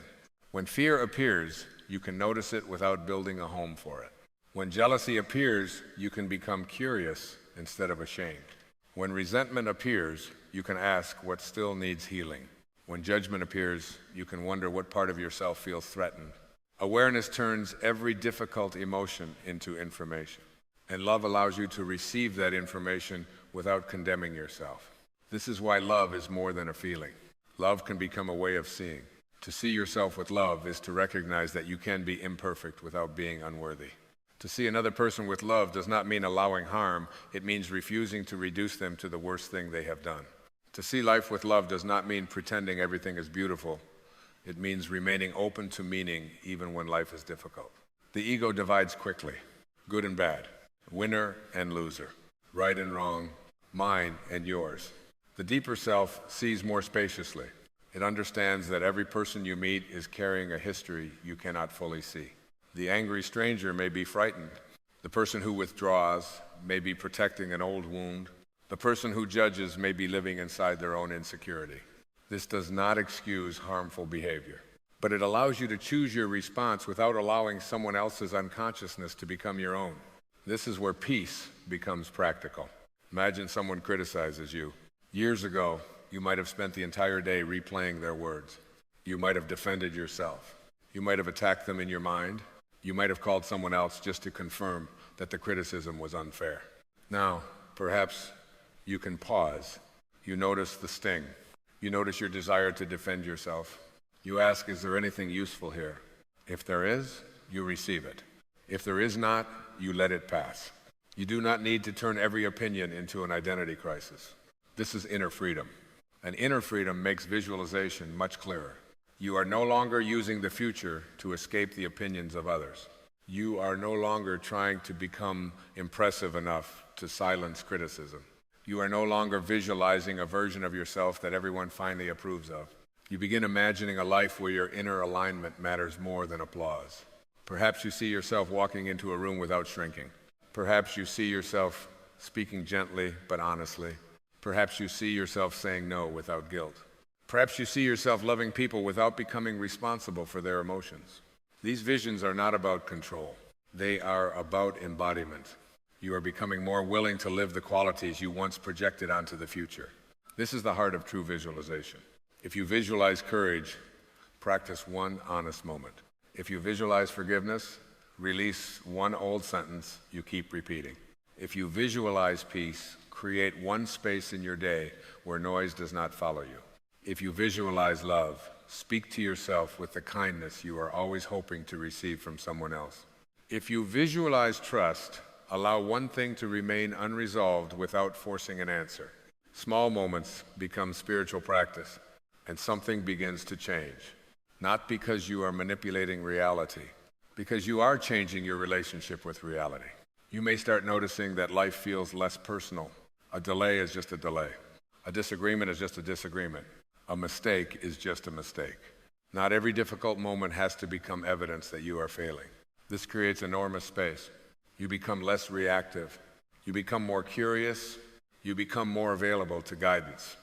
When fear appears, you can notice it without building a home for it. When jealousy appears, you can become curious instead of ashamed. When resentment appears, you can ask what still needs healing. When judgment appears, you can wonder what part of yourself feels threatened. Awareness turns every difficult emotion into information. And love allows you to receive that information without condemning yourself. This is why love is more than a feeling. Love can become a way of seeing. To see yourself with love is to recognize that you can be imperfect without being unworthy. To see another person with love does not mean allowing harm. It means refusing to reduce them to the worst thing they have done. To see life with love does not mean pretending everything is beautiful. It means remaining open to meaning even when life is difficult. The ego divides quickly, good and bad, winner and loser, right and wrong, mine and yours. The deeper self sees more spaciously. It understands that every person you meet is carrying a history you cannot fully see. The angry stranger may be frightened. The person who withdraws may be protecting an old wound. The person who judges may be living inside their own insecurity. This does not excuse harmful behavior, but it allows you to choose your response without allowing someone else's unconsciousness to become your own. This is where peace becomes practical. Imagine someone criticizes you. Years ago, you might have spent the entire day replaying their words. You might have defended yourself. You might have attacked them in your mind. You might have called someone else just to confirm that the criticism was unfair. Now, perhaps you can pause. You notice the sting. You notice your desire to defend yourself. You ask, is there anything useful here? If there is, you receive it. If there is not, you let it pass. You do not need to turn every opinion into an identity crisis. This is inner freedom. And inner freedom makes visualization much clearer. You are no longer using the future to escape the opinions of others. You are no longer trying to become impressive enough to silence criticism. You are no longer visualizing a version of yourself that everyone finally approves of. You begin imagining a life where your inner alignment matters more than applause. Perhaps you see yourself walking into a room without shrinking. Perhaps you see yourself speaking gently but honestly. Perhaps you see yourself saying no without guilt. Perhaps you see yourself loving people without becoming responsible for their emotions. These visions are not about control. They are about embodiment. You are becoming more willing to live the qualities you once projected onto the future. This is the heart of true visualization. If you visualize courage, practice one honest moment. If you visualize forgiveness, release one old sentence you keep repeating. If you visualize peace, create one space in your day where noise does not follow you. If you visualize love, speak to yourself with the kindness you are always hoping to receive from someone else. If you visualize trust, allow one thing to remain unresolved without forcing an answer. Small moments become spiritual practice, and something begins to change. Not because you are manipulating reality, because you are changing your relationship with reality. You may start noticing that life feels less personal. A delay is just a delay. A disagreement is just a disagreement. A mistake is just a mistake. Not every difficult moment has to become evidence that you are failing. This creates enormous space. You become less reactive. You become more curious. You become more available to guidance.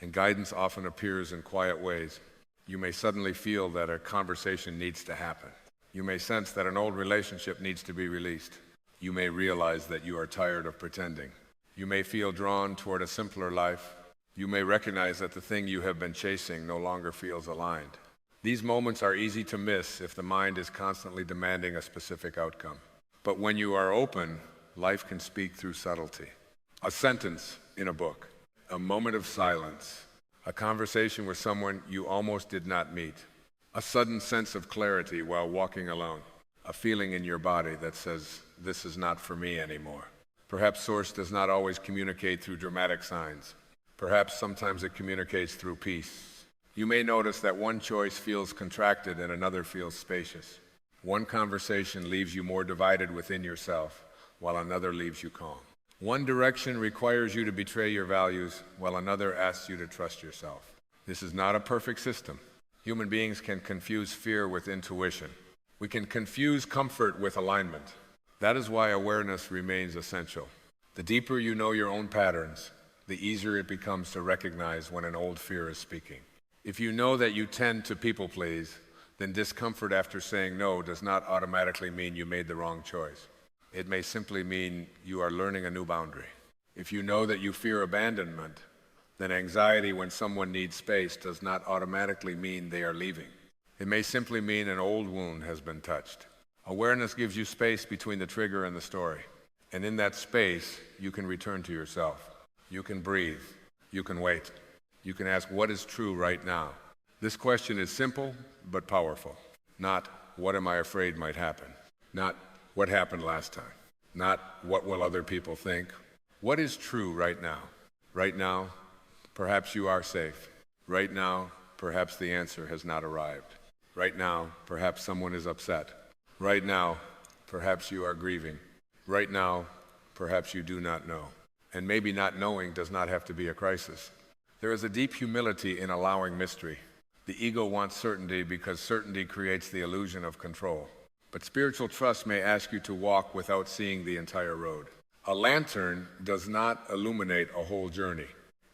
And guidance often appears in quiet ways. You may suddenly feel that a conversation needs to happen. You may sense that an old relationship needs to be released. You may realize that you are tired of pretending. You may feel drawn toward a simpler life. You may recognize that the thing you have been chasing no longer feels aligned. These moments are easy to miss if the mind is constantly demanding a specific outcome. But when you are open, life can speak through subtlety. A sentence in a book, a moment of silence, a conversation with someone you almost did not meet, a sudden sense of clarity while walking alone, a feeling in your body that says, "This is not for me anymore." Perhaps Source does not always communicate through dramatic signs. Perhaps sometimes it communicates through peace. You may notice that one choice feels contracted and another feels spacious. One conversation leaves you more divided within yourself, while another leaves you calm. One direction requires you to betray your values, while another asks you to trust yourself. This is not a perfect system. Human beings can confuse fear with intuition. We can confuse comfort with alignment. That is why awareness remains essential. The deeper you know your own patterns, the easier it becomes to recognize when an old fear is speaking. If you know that you tend to people please, then discomfort after saying no does not automatically mean you made the wrong choice. It may simply mean you are learning a new boundary. If you know that you fear abandonment, then anxiety when someone needs space does not automatically mean they are leaving. It may simply mean an old wound has been touched. Awareness gives you space between the trigger and the story. And in that space, you can return to yourself. You can breathe. You can wait. You can ask, what is true right now? This question is simple but powerful. Not, what am I afraid might happen? Not, what happened last time? Not, what will other people think? What is true right now? Right now, perhaps you are safe. Right now, perhaps the answer has not arrived. Right now, perhaps someone is upset. Right now, perhaps you are grieving. Right now, perhaps you do not know. And maybe not knowing does not have to be a crisis. There is a deep humility in allowing mystery. The ego wants certainty because certainty creates the illusion of control. But spiritual trust may ask you to walk without seeing the entire road. A lantern does not illuminate a whole journey.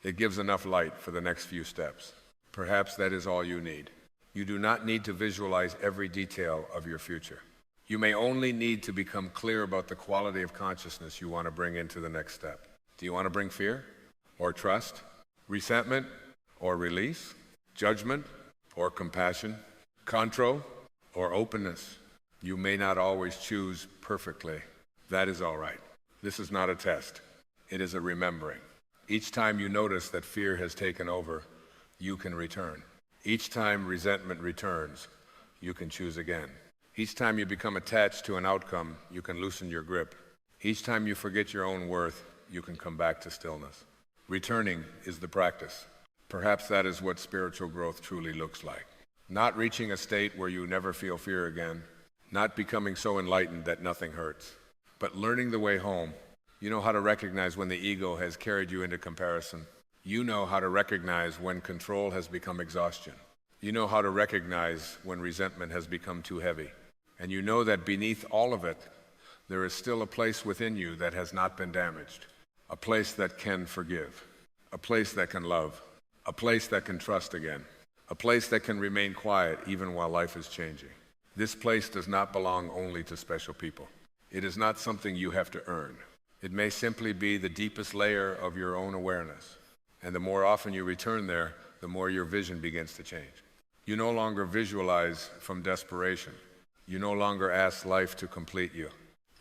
It gives enough light for the next few steps. Perhaps that is all you need. You do not need to visualize every detail of your future. You may only need to become clear about the quality of consciousness you want to bring into the next step. Do you want to bring fear or trust, resentment or release, judgment or compassion, control or openness? You may not always choose perfectly. That is all right. This is not a test. It is a remembering. Each time you notice that fear has taken over, you can return. Each time resentment returns, you can choose again. Each time you become attached to an outcome, you can loosen your grip. Each time you forget your own worth, you can come back to stillness. Returning is the practice. Perhaps that is what spiritual growth truly looks like. Not reaching a state where you never feel fear again, not becoming so enlightened that nothing hurts, but learning the way home. You know how to recognize when the ego has carried you into comparison. You know how to recognize when control has become exhaustion. You know how to recognize when resentment has become too heavy. And you know that beneath all of it, there is still a place within you that has not been damaged, a place that can forgive, a place that can love, a place that can trust again, a place that can remain quiet even while life is changing. This place does not belong only to special people. It is not something you have to earn. It may simply be the deepest layer of your own awareness. And the more often you return there, the more your vision begins to change. You no longer visualize from desperation. You no longer ask life to complete you.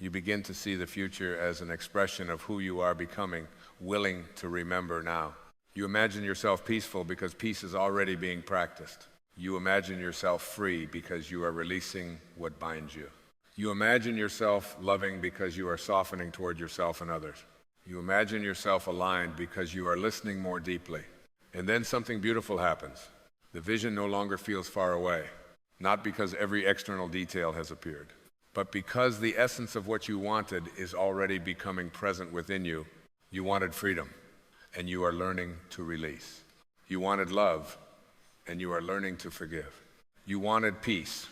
You begin to see the future as an expression of who you are becoming, willing to remember now. You imagine yourself peaceful because peace is already being practiced. You imagine yourself free because you are releasing what binds you. You imagine yourself loving because you are softening toward yourself and others. You imagine yourself aligned because you are listening more deeply. And then something beautiful happens. The vision no longer feels far away, not because every external detail has appeared, but because the essence of what you wanted is already becoming present within you. You wanted freedom, and you are learning to release. You wanted love, and you are learning to forgive. You wanted peace,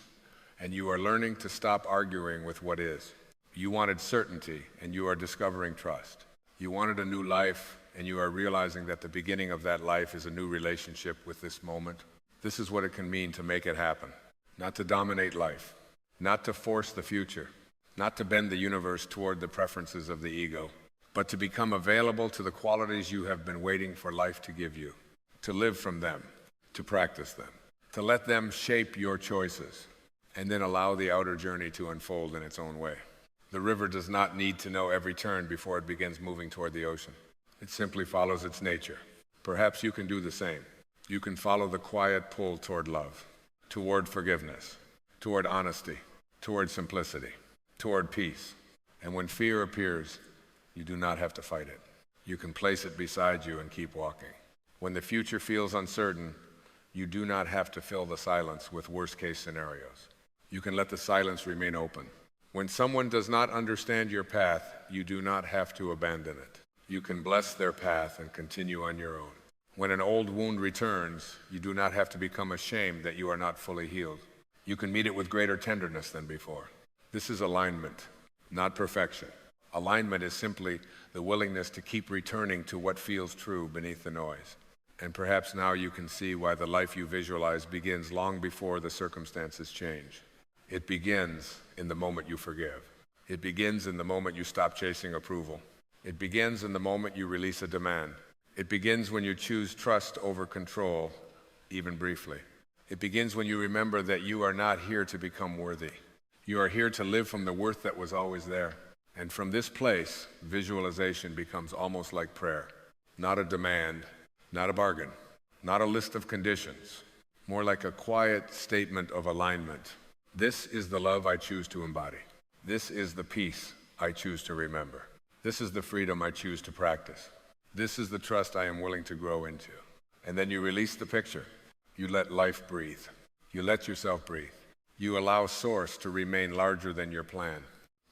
and you are learning to stop arguing with what is. You wanted certainty, and you are discovering trust. You wanted a new life, and you are realizing that the beginning of that life is a new relationship with this moment. This is what it can mean to make it happen. Not to dominate life, not to force the future, not to bend the universe toward the preferences of the ego, but to become available to the qualities you have been waiting for life to give you, to live from them, to practice them, to let them shape your choices, and then allow the outer journey to unfold in its own way. The river does not need to know every turn before it begins moving toward the ocean. It simply follows its nature. Perhaps you can do the same. You can follow the quiet pull toward love, toward forgiveness, toward honesty, toward simplicity, toward peace. And when fear appears, you do not have to fight it. You can place it beside you and keep walking. When the future feels uncertain, you do not have to fill the silence with worst-case scenarios. You can let the silence remain open. When someone does not understand your path, you do not have to abandon it. You can bless their path and continue on your own. When an old wound returns, you do not have to become ashamed that you are not fully healed. You can meet it with greater tenderness than before. This is alignment, not perfection. Alignment is simply the willingness to keep returning to what feels true beneath the noise. And perhaps now you can see why the life you visualize begins long before the circumstances change. It begins in the moment you forgive. It begins in the moment you stop chasing approval. It begins in the moment you release a demand. It begins when you choose trust over control, even briefly. It begins when you remember that you are not here to become worthy. You are here to live from the worth that was always there. And from this place, visualization becomes almost like prayer. Not a demand, not a bargain, not a list of conditions, more like a quiet statement of alignment. This is the love I choose to embody. This is the peace I choose to remember. This is the freedom I choose to practice. This is the trust I am willing to grow into. And then you release the picture. You let life breathe. You let yourself breathe. You allow Source to remain larger than your plan.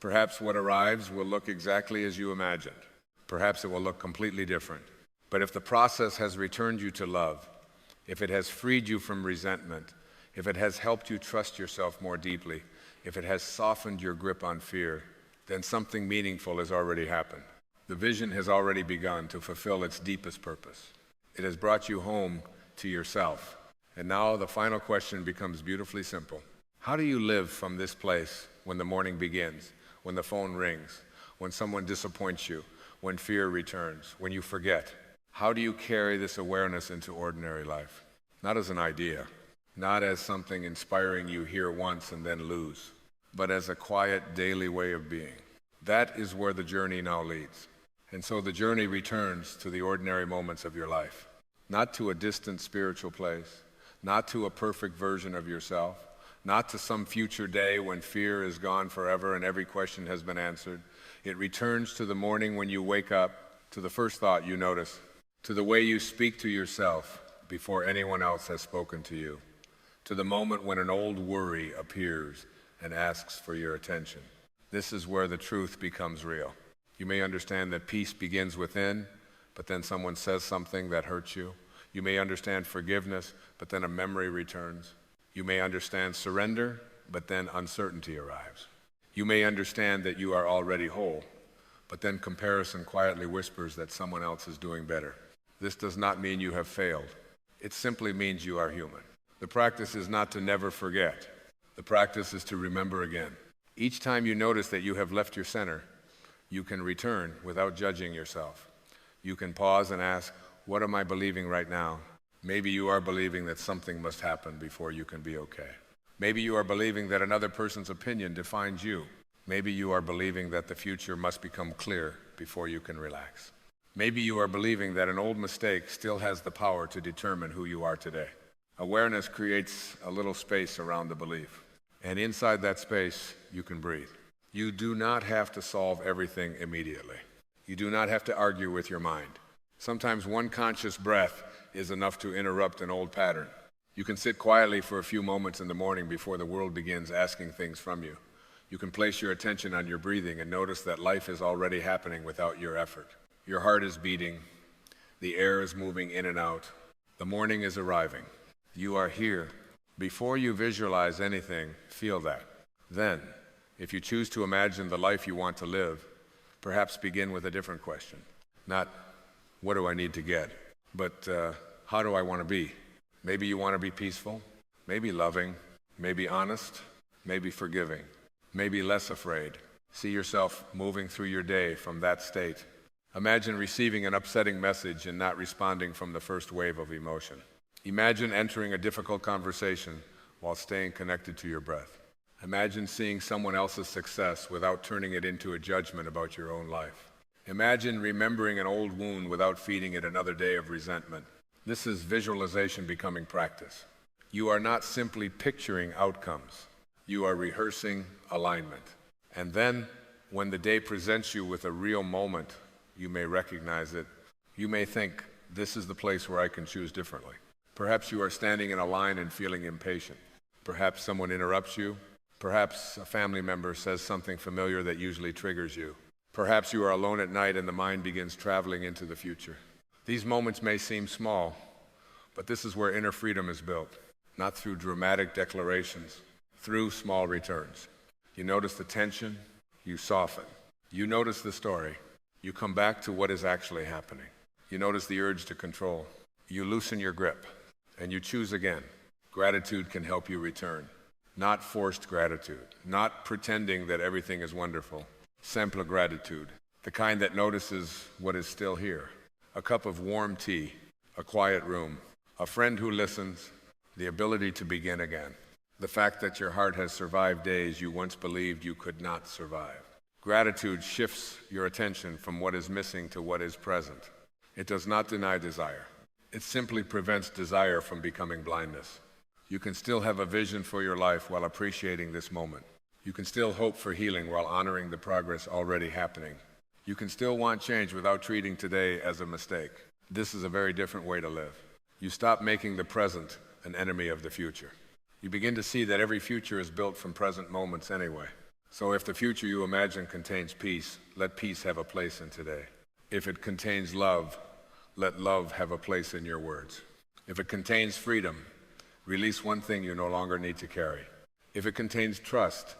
Perhaps what arrives will look exactly as you imagined. Perhaps it will look completely different. But if the process has returned you to love, if it has freed you from resentment, if it has helped you trust yourself more deeply, if it has softened your grip on fear, then something meaningful has already happened. The vision has already begun to fulfill its deepest purpose. It has brought you home to yourself. And now the final question becomes beautifully simple. How do you live from this place when the morning begins, when the phone rings, when someone disappoints you, when fear returns, when you forget? How do you carry this awareness into ordinary life? Not as an idea, not as something inspiring you hear once and then lose, but as a quiet daily way of being. That is where the journey now leads. And so the journey returns to the ordinary moments of your life, not to a distant spiritual place, not to a perfect version of yourself, not to some future day when fear is gone forever and every question has been answered. It returns to the morning when you wake up, to the first thought you notice, to the way you speak to yourself before anyone else has spoken to you, to the moment when an old worry appears and asks for your attention. This is where the truth becomes real. You may understand that peace begins within, but then someone says something that hurts you. You may understand forgiveness, but then a memory returns. You may understand surrender, but then uncertainty arrives. You may understand that you are already whole, but then comparison quietly whispers that someone else is doing better. This does not mean you have failed. It simply means you are human. The practice is not to never forget. The practice is to remember again. Each time you notice that you have left your center, you can return without judging yourself. You can pause and ask, what am I believing right now? Maybe you are believing that something must happen before you can be okay. Maybe you are believing that another person's opinion defines you. Maybe you are believing that the future must become clear before you can relax. Maybe you are believing that an old mistake still has the power to determine who you are today. Awareness creates a little space around the belief. And inside that space, you can breathe. You do not have to solve everything immediately. You do not have to argue with your mind. Sometimes one conscious breath is enough to interrupt an old pattern. You can sit quietly for a few moments in the morning before the world begins asking things from you. You can place your attention on your breathing and notice that life is already happening without your effort. Your heart is beating. The air is moving in and out. The morning is arriving. You are here. Before you visualize anything, feel that. Then, if you choose to imagine the life you want to live, perhaps begin with a different question. Not, what do I need to get? But how do I want to be? Maybe you want to be peaceful, maybe loving, maybe honest, maybe forgiving, maybe less afraid. See yourself moving through your day from that state. Imagine receiving an upsetting message and not responding from the first wave of emotion. Imagine entering a difficult conversation while staying connected to your breath. Imagine seeing someone else's success without turning it into a judgment about your own life. Imagine remembering an old wound without feeding it another day of resentment. This is visualization becoming practice. You are not simply picturing outcomes. You are rehearsing alignment. And then, when the day presents you with a real moment, you may recognize it. You may think, this is the place where I can choose differently. Perhaps you are standing in a line and feeling impatient. Perhaps someone interrupts you. Perhaps a family member says something familiar that usually triggers you. Perhaps you are alone at night and the mind begins traveling into the future. These moments may seem small, but this is where inner freedom is built, not through dramatic declarations, through small returns. You notice the tension, you soften. You notice the story, you come back to what is actually happening. You notice the urge to control. You loosen your grip, and you choose again. Gratitude can help you return. Not forced gratitude, not pretending that everything is wonderful. Simple gratitude, the kind that notices what is still here. A cup of warm tea, a quiet room, a friend who listens, the ability to begin again. The fact that your heart has survived days you once believed you could not survive. Gratitude shifts your attention from what is missing to what is present. It does not deny desire. It simply prevents desire from becoming blindness. You can still have a vision for your life while appreciating this moment. You can still hope for healing while honoring the progress already happening. You can still want change without treating today as a mistake. This is a very different way to live. You stop making the present an enemy of the future. You begin to see that every future is built from present moments anyway. So if the future you imagine contains peace, let peace have a place in today. If it contains love, let love have a place in your words. If it contains freedom, release one thing you no longer need to carry. If it contains trust,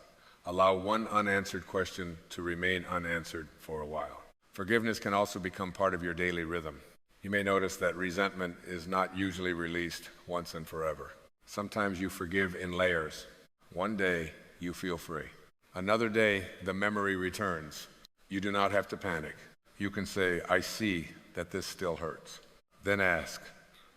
allow one unanswered question to remain unanswered for a while. Forgiveness can also become part of your daily rhythm. You may notice that resentment is not usually released once and forever. Sometimes you forgive in layers. One day, you feel free. Another day, the memory returns. You do not have to panic. You can say, I see that this still hurts. Then ask,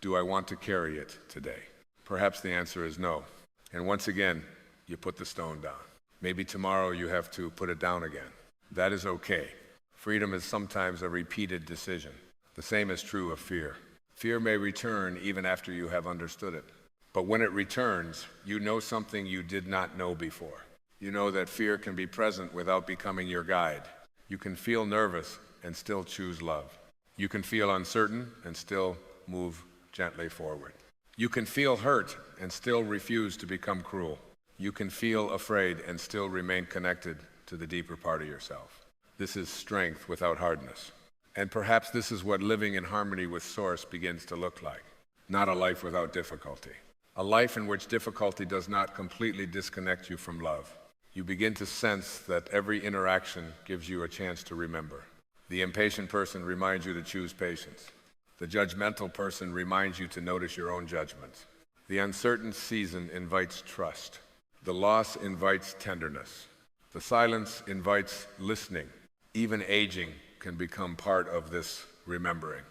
do I want to carry it today? Perhaps the answer is no. And once again, you put the stone down. Maybe tomorrow you have to put it down again. That is okay. Freedom is sometimes a repeated decision. The same is true of fear. Fear may return even after you have understood it. But when it returns, you know something you did not know before. You know that fear can be present without becoming your guide. You can feel nervous and still choose love. You can feel uncertain and still move gently forward. You can feel hurt and still refuse to become cruel. You can feel afraid and still remain connected to the deeper part of yourself. This is strength without hardness. And perhaps this is what living in harmony with Source begins to look like. Not a life without difficulty. A life in which difficulty does not completely disconnect you from love. You begin to sense that every interaction gives you a chance to remember. The impatient person reminds you to choose patience. The judgmental person reminds you to notice your own judgments. The uncertain season invites trust. The loss invites tenderness. The silence invites listening. Even aging can become part of this remembering.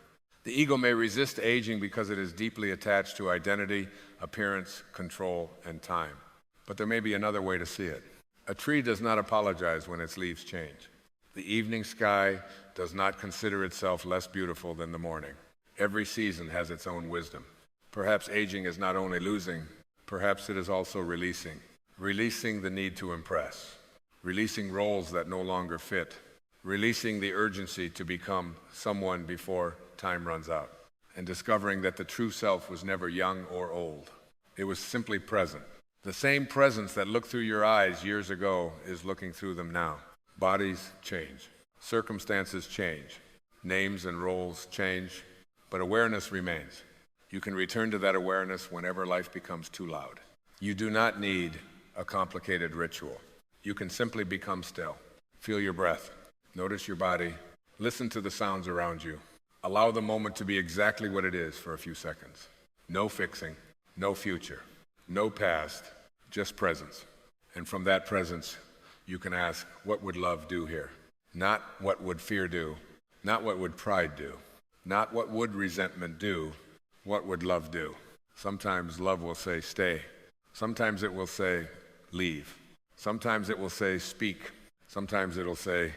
The ego may resist aging because it is deeply attached to identity, appearance, control, and time. But there may be another way to see it. A tree does not apologize when its leaves change. The evening sky does not consider itself less beautiful than the morning. Every season has its own wisdom. Perhaps aging is not only losing, perhaps it is also releasing. Releasing the need to impress. Releasing roles that no longer fit. Releasing the urgency to become someone before time runs out. And discovering that the true self was never young or old. It was simply present. The same presence that looked through your eyes years ago is looking through them now. Bodies change. Circumstances change. Names and roles change. But awareness remains. You can return to that awareness whenever life becomes too loud. You do not need a complicated ritual. You can simply become still. Feel your breath. Notice your body. Listen to the sounds around you. Allow the moment to be exactly what it is for a few seconds. No fixing, no future, no past, just presence. And from that presence, you can ask, what would love do here? Not what would fear do, not what would pride do, not what would resentment do, what would love do? Sometimes love will say, stay. Sometimes it will say, leave. Sometimes it will say, speak. Sometimes it'll say,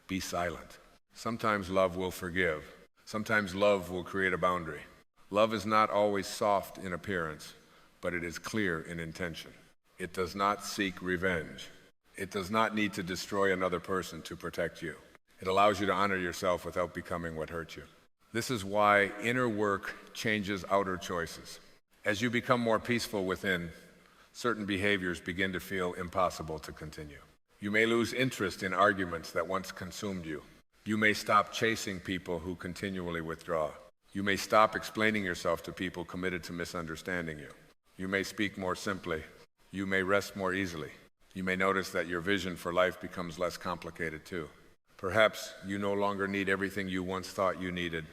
be silent. Sometimes love will forgive. Sometimes love will create a boundary. Love is not always soft in appearance, but it is clear in intention. It does not seek revenge. It does not need to destroy another person to protect you. It allows you to honor yourself without becoming what hurt you. This is why inner work changes outer choices. As you become more peaceful within, certain behaviors begin to feel impossible to continue. You may lose interest in arguments that once consumed you. You may stop chasing people who continually withdraw. You may stop explaining yourself to people committed to misunderstanding you. You may speak more simply. You may rest more easily. You may notice that your vision for life becomes less complicated too. Perhaps you no longer need everything you once thought you needed.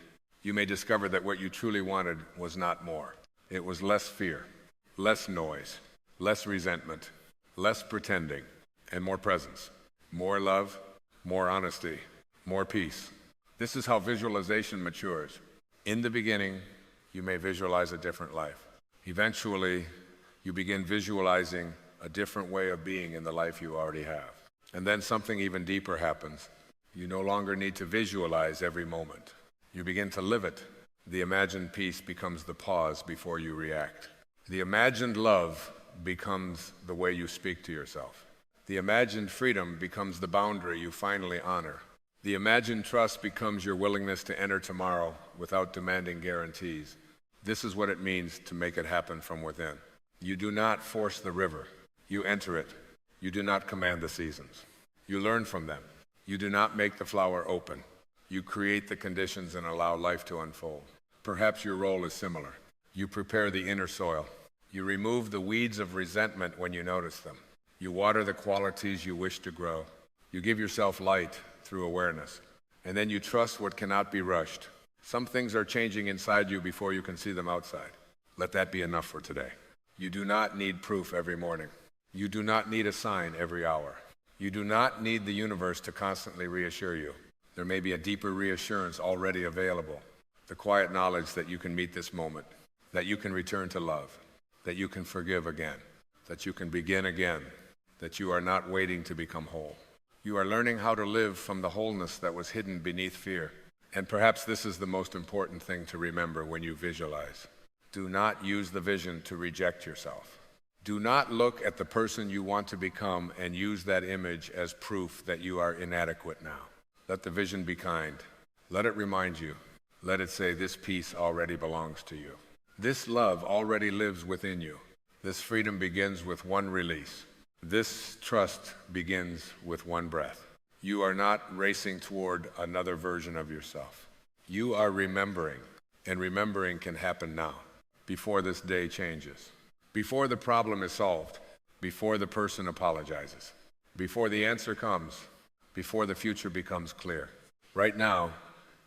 You may discover that what you truly wanted was not more. It was less fear, less noise, less resentment, less pretending, and more presence, more love, more honesty, more peace. This is how visualization matures. In the beginning, you may visualize a different life. Eventually, you begin visualizing a different way of being in the life you already have. And then something even deeper happens. You no longer need to visualize every moment. You begin to live it. The imagined peace becomes the pause before you react. The imagined love becomes the way you speak to yourself. The imagined freedom becomes the boundary you finally honor. The imagined trust becomes your willingness to enter tomorrow without demanding guarantees. This is what it means to make it happen from within. You do not force the river. You enter it. You do not command the seasons. You learn from them. You do not make the flower open. You create the conditions and allow life to unfold. Perhaps your role is similar. You prepare the inner soil. You remove the weeds of resentment when you notice them. You water the qualities you wish to grow. You give yourself light through awareness. And then you trust what cannot be rushed. Some things are changing inside you before you can see them outside. Let that be enough for today. You do not need proof every morning. You do not need a sign every hour. You do not need the universe to constantly reassure you. There may be a deeper reassurance already available. The quiet knowledge that you can meet this moment, that you can return to love, that you can forgive again, that you can begin again, that you are not waiting to become whole. You are learning how to live from the wholeness that was hidden beneath fear. And perhaps this is the most important thing to remember when you visualize. Do not use the vision to reject yourself. Do not look at the person you want to become and use that image as proof that you are inadequate now. Let the vision be kind. Let it remind you. Let it say, this peace already belongs to you. This love already lives within you. This freedom begins with one release. This trust begins with one breath. You are not racing toward another version of yourself. You are remembering, and remembering can happen now, before this day changes, before the problem is solved, before the person apologizes. before the answer comes, before the future becomes clear. Right now,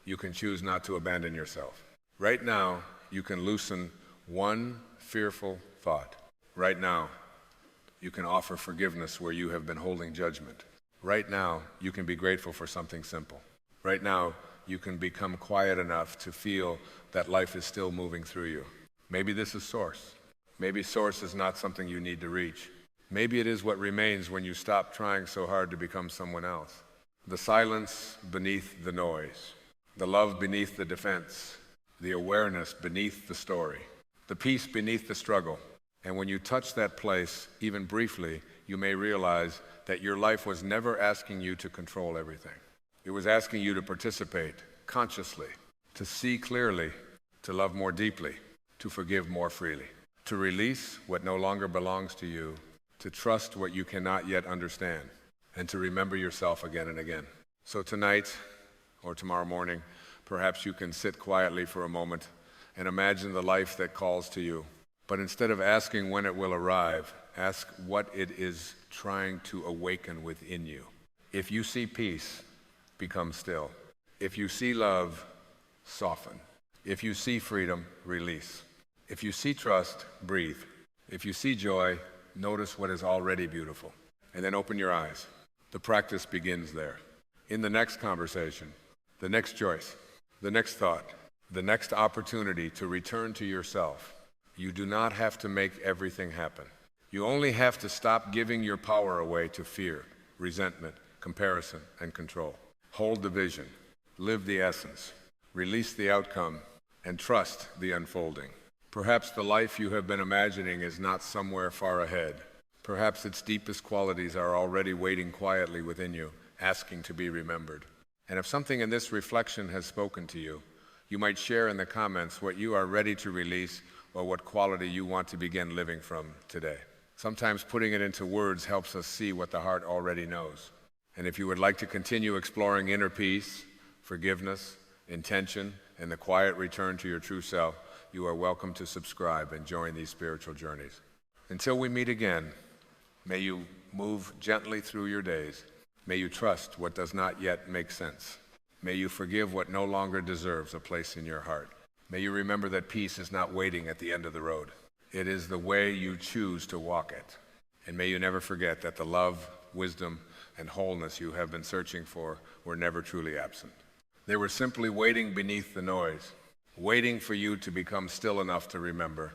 you can choose not to abandon yourself. Right now, you can loosen one fearful thought. Right now, you can offer forgiveness where you have been holding judgment. Right now, you can be grateful for something simple. Right now, you can become quiet enough to feel that life is still moving through you. Maybe this is source. Maybe source is not something you need to reach. Maybe it is what remains when you stop trying so hard to become someone else. The silence beneath the noise, the love beneath the defense, the awareness beneath the story, the peace beneath the struggle. And when you touch that place, even briefly, you may realize that your life was never asking you to control everything. It was asking you to participate consciously, to see clearly, to love more deeply, to forgive more freely, to release what no longer belongs to you, to trust what you cannot yet understand, and to remember yourself again and again. So tonight, or tomorrow morning, perhaps you can sit quietly for a moment and imagine the life that calls to you. But instead of asking when it will arrive, ask what it is trying to awaken within you. If you see peace, become still. If you see love, soften. If you see freedom, release. If you see trust, breathe. If you see joy, notice what is already beautiful. And then open your eyes. The practice begins there. In the next conversation, the next choice, the next thought, the next opportunity to return to yourself, you do not have to make everything happen. You only have to stop giving your power away to fear, resentment, comparison, and control. Hold the vision, live the essence, release the outcome, and trust the unfolding. Perhaps the life you have been imagining is not somewhere far ahead. Perhaps its deepest qualities are already waiting quietly within you, asking to be remembered. And if something in this reflection has spoken to you, you might share in the comments what you are ready to release or what quality you want to begin living from today. Sometimes putting it into words helps us see what the heart already knows. And if you would like to continue exploring inner peace, forgiveness, intention, and the quiet return to your true self, you are welcome to subscribe and join these spiritual journeys. Until we meet again, may you move gently through your days. May you trust what does not yet make sense. May you forgive what no longer deserves a place in your heart. May you remember that peace is not waiting at the end of the road. It is the way you choose to walk it. And may you never forget that the love, wisdom, and wholeness you have been searching for were never truly absent. They were simply waiting beneath the noise, waiting for you to become still enough to remember,